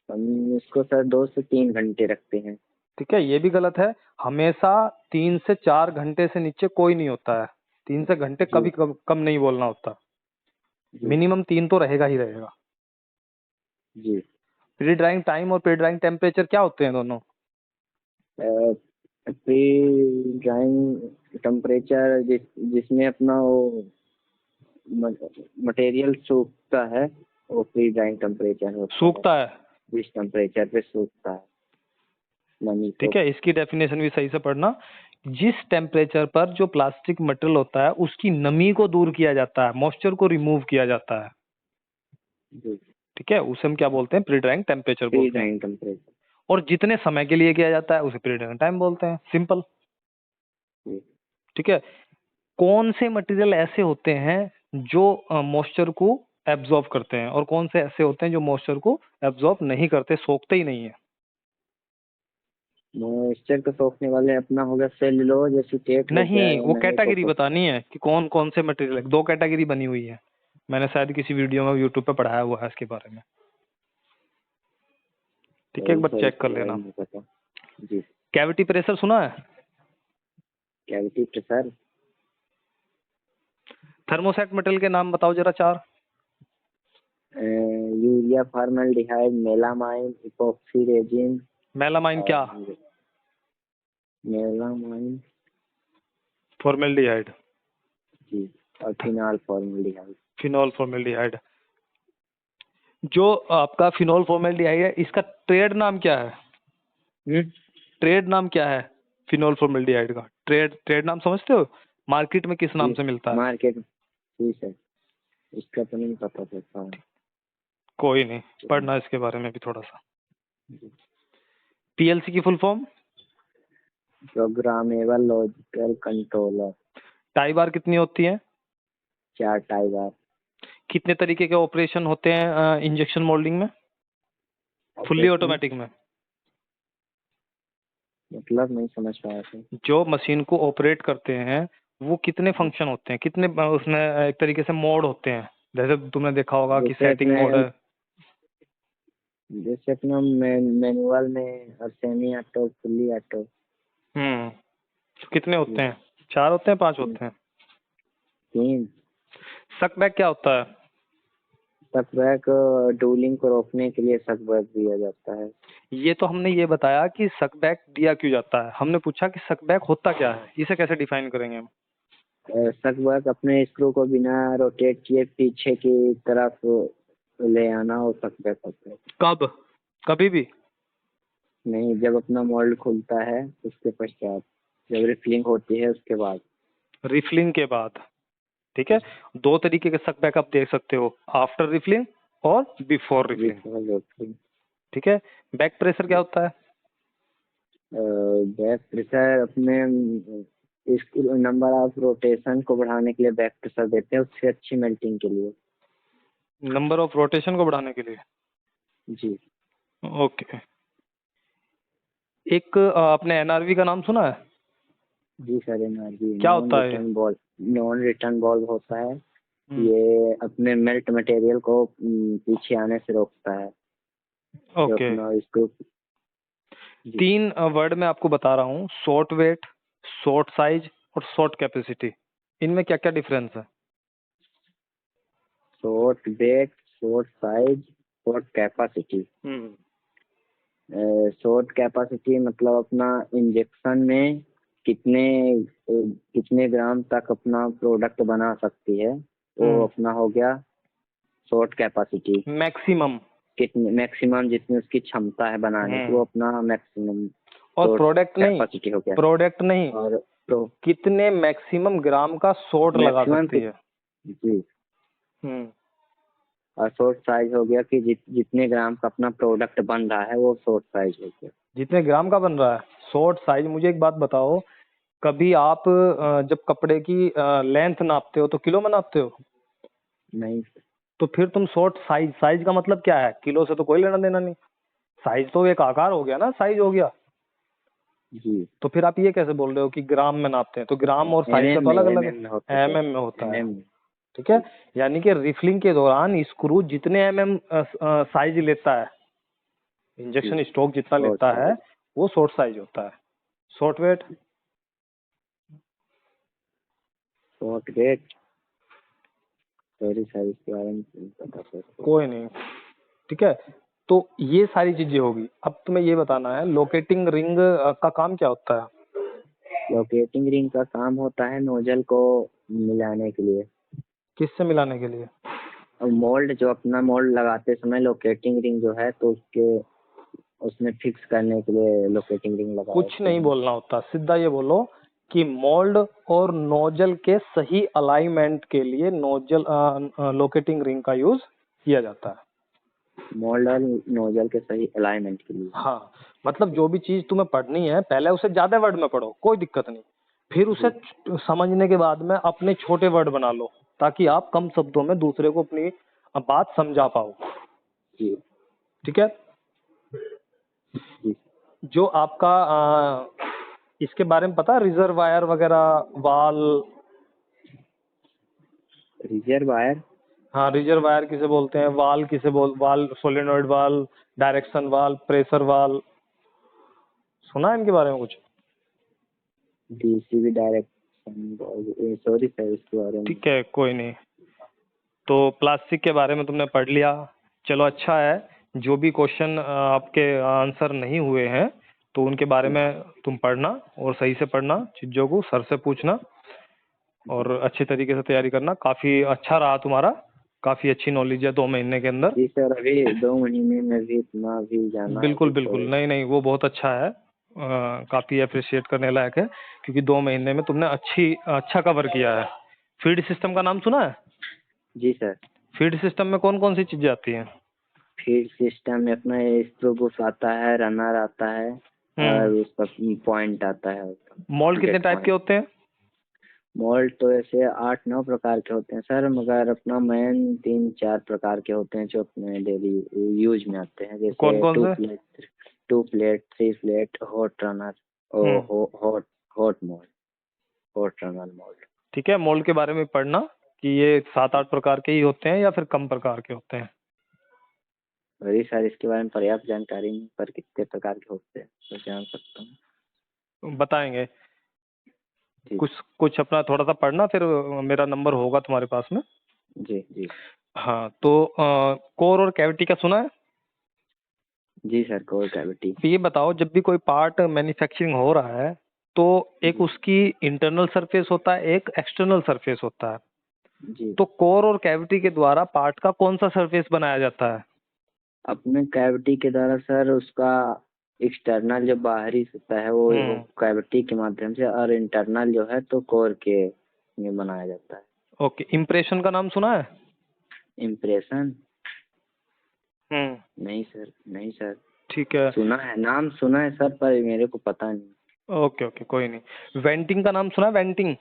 हम इसको सर 2 से 3 घंटे रखते हैं। ठीक है, ये भी गलत है। हमेशा 3 से 4 घंटे से नीचे कोई नहीं होता है। 3 से घंटे जी कभी कम नहीं बोलना होता। जी मिनिमम 3 तो रहेगा ही रहेगा। जी। प्री ड्राइंग टाइम और प्री ड्राइंग टेम्परेचर क्या होते हैं दोनों? प्री ड्राइंग टेम्परेचर जिसमें अपना वो मटेरियल सूखता है, वो प्री ड्राइंग टेम्परेचर होता है। सूखता है? जिस टेम्परेचर पे सूखता है नमी को। ठीक है, इसकी डेफिनेशन भी सही से पढ़ना। जिस टेम्परेचर पर जो प्लास्टिक मटेरियल होता है उसकी नमी को दूर किया जाता है, मॉइस्चर को रिमूव किया जाता है, जी। ठीक है, उसे हम क्या बोलते हैं? प्री ड्राइंग टेम्परेचर प्री बोलते हैं। Drawing temperature. और जितने समय के लिए किया जाता है उसे प्री ड्राइंग टाइम बोलते हैं, सिंपल। जी। ठीक है, कौन से मटेरियल ऐसे होते हैं जो मॉइस्चर को एब्जॉर्ब करते हैं, और कौन से ऐसे होते हैं जो मॉइस्चर को एब्जॉर्ब नहीं करते, सोखते ही नहीं है? मॉइस्चर को सोखने वाले अपना हो गया सेलुलोज एसीटेट हो गया, नहीं, या वो नमी को कैटेगरी बतानी है कि कौन कौन से मटेरियल है। 2 कैटेगरी बनी हुई है, मैंने शायद किसी वीडियो में यूट्यूब पे पढ़ाया हुआ है इसके बारे में। ठीक है, एक बार सर चेक कर इसके बारे लेना। में नहीं पता। जी। कैविटी प्रेशर सुना है? कैविटी प्रेशर, थर्मोसेट मटेरियल के नाम बताओ जरा चार। Urea, formaldehyde, melamine, epoxy resin melamine क्या? और मेलामाइन फॉर्मेल्डिहाइड। जी, और फिनॉल फॉर्मल्डिहाइड। Phenol formaldehyde. जो आपका फिनॉल फॉर्मेल्डिहाइड है, इसका ट्रेड नाम क्या है? ट्रेड नाम क्या है फिनॉल फॉर्मेल्डिहाइड का? ट्रेड नाम समझते हो? मार्केट में किस नाम जी, से मिलता है? मार्केट जी सर, इसका तो नहीं पता था। कोई नहीं, पढ़ना इसके बारे में भी थोड़ा सा। पीएलसी की full form? Programmable logical controller. Tie bar कितनी होती है? 4 टाई बार। कितने तरीके के ऑपरेशन होते हैं इंजेक्शन मोल्डिंग में? फुल्ली ऑटोमेटिक में? मतलब नहीं समझ पाया था। जो मशीन को ऑपरेट करते हैं वो कितने फंक्शन होते हैं, कितने उसमें एक तरीके से मोड होते हैं? जैसे तुमने देखा होगा कि सेटिंग मोड है। जैसे अपना मैनुअल में और सेमी ऑटो, फुल्ली ऑटो। कितने होते हैं? 4 होते हैं, 5 होते हैं? 3। सकबैक क्या होता है? सकबैक डूलिंग को रोकने के लिए सकबैक दिया जाता है। ये तो हमने ये बताया कि सकबैक दिया क्यों जाता है, हमने पूछा कि सकबैक होता क्या है, इसे कैसे डिफाइन करेंगे हम? सकबैक अपने स्क्रू को बिना रोटेट किए पीछे की तरफ ले आना हो सकबैक होता है। कब? कभी भी नहीं, जब अपना मोल्ड खुलता है उसके पश्चात, जब रिफिलिंग होती है उसके बाद। रिफिलिंग के बाद। ठीक है, 2 तरीके के सकबैक आप देख सकते हो, आफ्टर रिफिलिंग और बिफोर रिफिलिंग। ठीक है, बैक प्रेशर क्या होता है? बैक प्रेशर अपने इस नंबर ऑफ रोटेशन को बढ़ाने के लिए बैक प्रेशर देते हैं, उससे अच्छी मेल्टिंग के लिए। नंबर ऑफ रोटेशन को बढ़ाने के लिए। जी ओके। एक आपने एनआरवी का नाम सुना है? जी सर, एनर्जी क्या नॉन होता है? Return ball, non return ball होता है। ये अपने मेल्ट मटेरियल को पीछे आने से रोकता है। जो ओके। अपना इसको 3 वर्ड में आपको बता रहा हूँ, शॉर्ट वेट, शॉर्ट साइज और शॉर्ट कैपेसिटी। इनमें क्या क्या डिफरेंस है? Short weight, short size, short capacity. Short capacity मतलब अपना इंजेक्शन में कितने कितने ग्राम तक अपना प्रोडक्ट बना सकती है, वो अपना हो गया शॉर्ट कैपेसिटी। मैक्सिमम। कितने मैक्सिमम जितनी उसकी क्षमता है बनाने की, वो अपना मैक्सिमम। और प्रोडक्ट नहीं, कैपेसिटी हो गया। प्रोडक्ट नहीं, और कितने मैक्सिमम ग्राम का शॉर्ट लगा सकती है। जी। और शॉर्ट साइज हो गया कि जितने ग्राम का अपना प्रोडक्ट बन रहा है वो शॉर्ट साइज हो गया। जितने ग्राम का बन रहा है शॉर्ट साइज। मुझे एक बात बताओ, कभी आप जब कपड़े की लेंथ नापते हो तो किलो में नापते हो? नहीं। तो फिर तुम शॉर्ट साइज, साइज का मतलब क्या है? किलो से तो कोई लेना देना नहीं, साइज तो एक आकार हो गया ना, साइज हो गया। जी। तो फिर आप ये कैसे बोल रहे हो कि ग्राम में नापते हैं? तो ग्राम और साइज का तो अलग अलग है। एमएम में होता है। ठीक है, यानी कि रिफिलिंग के दौरान स्क्रू जितने एमएम साइज लेता है, इंजेक्शन स्ट्रोक जितना लेता है, वो शॉर्ट साइज होता है। Short weight, short weight sorry sir, इसके बारे में पता सर। कोई नहीं। ठीक है, तो ये सारी चीजें होगी। अब तुम्हें ये बताना है लोकेटिंग रिंग का काम क्या होता है? लोकेटिंग रिंग का काम होता है नोजल को मिलाने के लिए। किससे मिलाने के लिए? मोल्ड, जो अपना मोल्ड लगाते समय लोकेटिंग रिंग जो है, तो उसमें फिक्स करने के लिए लोकेटिंग रिंग लगाते हैं। कुछ नहीं बोलना होता, सीधा ये बोलो कि मोल्ड और नोजल के सही अलाइनमेंट के लिए नोजल लोकेटिंग रिंग का यूज किया जाता है। मोल्ड और नोजल के सही अलाइनमेंट के लिए। हाँ, मतलब जो भी चीज तुम्हें पढ़नी है पहले उसे ज्यादा वर्ड में पढ़ो, कोई दिक्कत नहीं। फिर उसे समझने के बाद में अपने छोटे वर्ड बना लो, ताकि आप कम शब्दों में दूसरे को अपनी बात समझा पाओ। जी। ठीक है, जो आपका इसके बारे में पता, रिजर्वायर वगैरह, वाल? रिजर्वायर? हाँ, रिजर्वायर किसे बोलते हैं, वाल किसे वाल, सोलेनॉइड वाल, डायरेक्शन वाल, प्रेशर वाल, सुना है इनके बारे में कुछ? डीसीबी डायरेक्शन, सॉरी सर इसके बारे में। ठीक है, कोई नहीं। तो प्लास्टिक के बारे में तुमने पढ़ लिया, चलो अच्छा है। जो भी क्वेश्चन आपके आंसर नहीं हुए हैं तो उनके बारे में तुम पढ़ना, और सही से पढ़ना, चीज़ों को सर से पूछना और अच्छे तरीके से तैयारी करना। काफ़ी अच्छा रहा तुम्हारा, काफ़ी अच्छी नॉलेज है 2 महीने के अंदर। जी सर, अभी 2 महीने में भी इतना भी जाना है बिल्कुल कि बिल्कुल, थोड़े। नहीं नहीं, वो बहुत अच्छा है, काफ़ी अप्रिशिएट करने लायक है, क्योंकि 2 महीने में तुमने अच्छा कवर किया है। फीड सिस्टम का नाम सुना है? जी सर। फीड सिस्टम में कौन कौन सी चीज़ें आती हैं? फीड सिस्टम में अपना स्ट्रोबुक आता है, रनर आता है, और हम्म। उसका पॉइंट आता है, मॉल्ट कितने गेट टाइप के पॉइंट। होते हैं? मोल्ड तो ऐसे 8-9 प्रकार के होते हैं सर, मगर अपना मेन 3-4 प्रकार के होते हैं जो अपने डेली यूज में आते हैं, कौन जैसे कौन से? 2 प्लेट 3 प्लेट, हॉट रनर और हम्म। Hot mould, hot runner mould. ठीक है, मोल्ड के बारे में पढ़ना कि ये 7-8 प्रकार के ही होते हैं या फिर कम प्रकार के होते हैं। वही सर, इसके बारे में पर्याप्त जानकारी नहीं, पर कितने प्रकार के होते हैं तो जान सकता हूँ। बताएंगे। जी कुछ कुछ अपना थोड़ा सा पढ़ना, फिर मेरा नंबर होगा तुम्हारे पास में। जी जी। हाँ, तो कोर और कैविटी का सुना है? जी सर, कोर कैविटी। तो ये बताओ, जब भी कोई पार्ट मैन्युफैक्चरिंग हो रहा है तो एक जी उसकी इंटरनल सरफेस होता है, एक एक्सटर्नल सरफेस होता है। जी। तो कोर और कैविटी के द्वारा पार्ट का कौन सा सरफेस बनाया जाता है? अपने कैविटी के द्वारा सर उसका एक्सटर्नल जो बाहरी सतह है वो हम्म। कैविटी के माध्यम से, और इंटरनल जो है तो कोर के में बनाया जाता है। ओके, इम्प्रेशन का नाम सुना है? इम्प्रेशन? हम्म। नहीं सर, नहीं सर। ठीक है। सुना है, नाम सुना है सर, पर मेरे को पता नहीं। ओके ओके, कोई नहीं। वेंटिंग का नाम सुना है? वेंटिंग।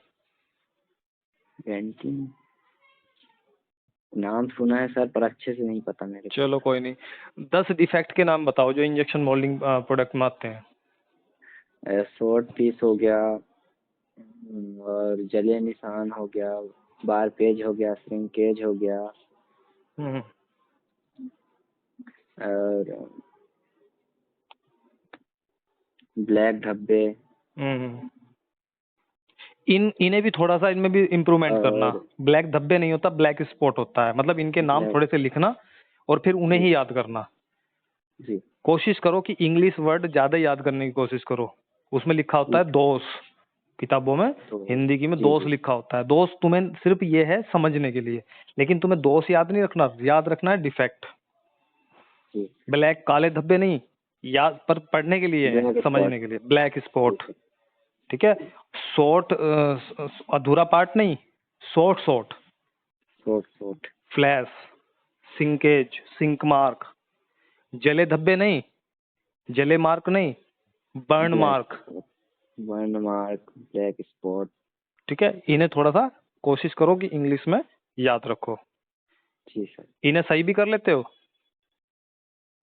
पेंटिंग? नाम सुना है सर, पर अच्छे से नहीं पता मेरे चलो कोई नहीं। 10 डिफेक्ट के नाम बताओ जो इंजेक्शन मोल्डिंग प्रोडक्ट में आते हैं। को। शॉर्ट पीस हो गया, और जलीय निशान हो गया, बार पेज हो गया, श्रिंकेज हो गया, हम्म। और ब्लैक धब्बे, हम्म। इन्हें भी थोड़ा सा, इनमें भी इम्प्रूवमेंट करना। और ब्लैक धब्बे नहीं होता, ब्लैक स्पॉट होता है। मतलब इनके नाम ब्लैक। थोड़े से लिखना और फिर उन्हें जी ही याद करना। जी कोशिश करो कि इंग्लिश वर्ड ज्यादा याद करने की कोशिश करो। उसमें लिखा होता जी। है दोष, किताबों में तो हिंदी की में जी दोष जी लिखा होता है। दोष तुम्हें सिर्फ ये है समझने के लिए, लेकिन तुम्हें दोष याद नहीं रखना, याद रखना है डिफेक्ट। जी। ब्लैक काले धब्बे नहीं, याद पर पढ़ने के लिए है, ब्लैक स्पॉट। समझने के लिए। ब्लैक जी स्पॉट। सर। ठीक है। शॉर्ट, अधूरा पार्ट नहीं, short short. Short short. Flash, sinkage, sink mark. जले धब्बे नहीं, जले मार्क नहीं, burn black mark. Spot, burn mark, black spot. ठीक है, इन्हें थोड़ा सा कोशिश करो कि इंग्लिश में याद रखो। जी सर। इन्हें सही भी कर लेते हो?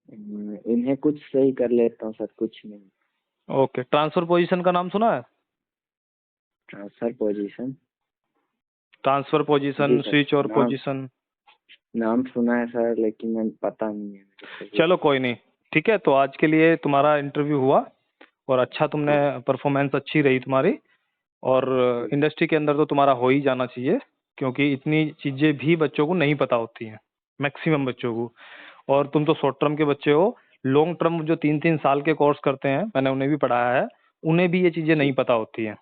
इन्हें कुछ सही कर लेता हूँ सर, कुछ नहीं। ओके, ट्रांसफर पोजीशन का नाम सुना है? Transfer position? ट्रांसफर जी पोजीशन, सर। स्विच और नाम पोजीशन। नाम सुना है सर, लेकिन मैं पता नहीं है मेरे को भी। चलो कोई नहीं। ठीक है, तो आज के लिए तुम्हारा इंटरव्यू हुआ और अच्छा, तुमने जी परफॉर्मेंस अच्छी रही तुम्हारी। और जी इंडस्ट्री के अंदर तो तुम्हारा हो ही जाना चाहिए, क्योंकि इतनी चीज़ें भी बच्चों को नहीं पता होती हैं, मैक्सिमम बच्चों को। और तुम तो शॉर्ट टर्म के बच्चे हो। लॉन्ग टर्म जो 3-3 साल के कोर्स करते हैं, मैंने उन्हें भी पढ़ाया है, उन्हें भी ये चीज़ें नहीं जी पता होती हैं।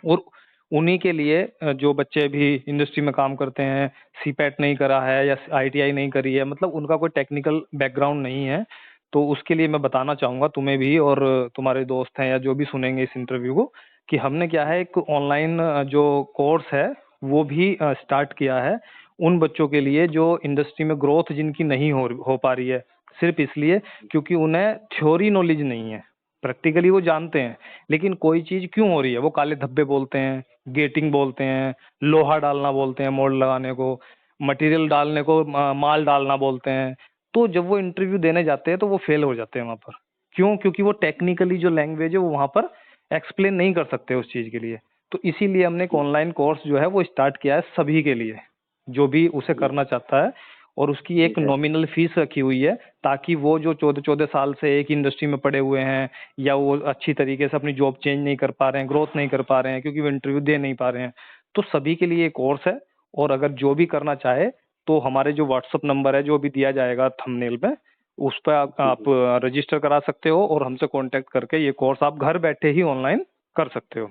और उन्हीं के लिए जो बच्चे भी इंडस्ट्री में काम करते हैं, सीपैट नहीं करा है या आईटीआई नहीं करी है, मतलब उनका कोई टेक्निकल बैकग्राउंड नहीं है, तो उसके लिए मैं बताना चाहूँगा तुम्हें भी और तुम्हारे दोस्त हैं या जो भी सुनेंगे इस इंटरव्यू को, कि हमने क्या है, एक ऑनलाइन जो कोर्स है वो भी स्टार्ट किया है उन बच्चों के लिए जो इंडस्ट्री में ग्रोथ जिनकी नहीं हो पा रही है, सिर्फ इसलिए क्योंकि उन्हें थ्योरी नॉलेज नहीं है। प्रैक्टिकली वो जानते हैं, लेकिन कोई चीज़ क्यों हो रही है, वो काले धब्बे बोलते हैं, गेटिंग बोलते हैं, लोहा डालना बोलते हैं, मोल्ड लगाने को, मटेरियल डालने को माल डालना बोलते हैं। तो जब वो इंटरव्यू देने जाते हैं तो वो फेल हो जाते हैं वहाँ पर। क्यों? क्योंकि वो टेक्निकली जो लैंग्वेज है वो वहाँ पर एक्सप्लेन नहीं कर सकते उस चीज़ के लिए। तो इसीलिए हमने एक जी ऑनलाइन कोर्स जो है वो स्टार्ट किया है सभी के लिए, जो भी उसे जी करना चाहता है। और उसकी जी एक सर। नॉमिनल फीस रखी हुई है, ताकि वो जो 14-14 साल से एक इंडस्ट्री में पड़े हुए हैं, या वो अच्छी तरीके से अपनी जॉब चेंज नहीं कर पा रहे हैं, ग्रोथ नहीं कर पा रहे हैं क्योंकि वो इंटरव्यू दे नहीं पा रहे हैं, तो सभी के लिए कोर्स है। और अगर जो भी करना चाहे तो हमारे जो व्हाट्सअप नंबर है जो भी दिया जाएगा थंबनेल पे, उस पर जी आप जी रजिस्टर करा सकते हो और हमसे कांटेक्ट करके ये कोर्स आप घर बैठे ही ऑनलाइन कर सकते हो।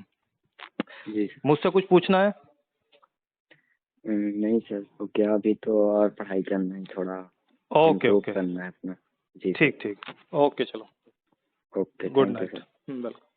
जी सर। मुझसे कुछ पूछना है? नहीं सर, तो क्या अभी तो और पढ़ाई करना है, थोड़ा ओके इम्प्रूव ओके, करना है अपना। जी सर। ठीक ठीक, ओके चलो, okay, good thank you night. Sir. Welcome.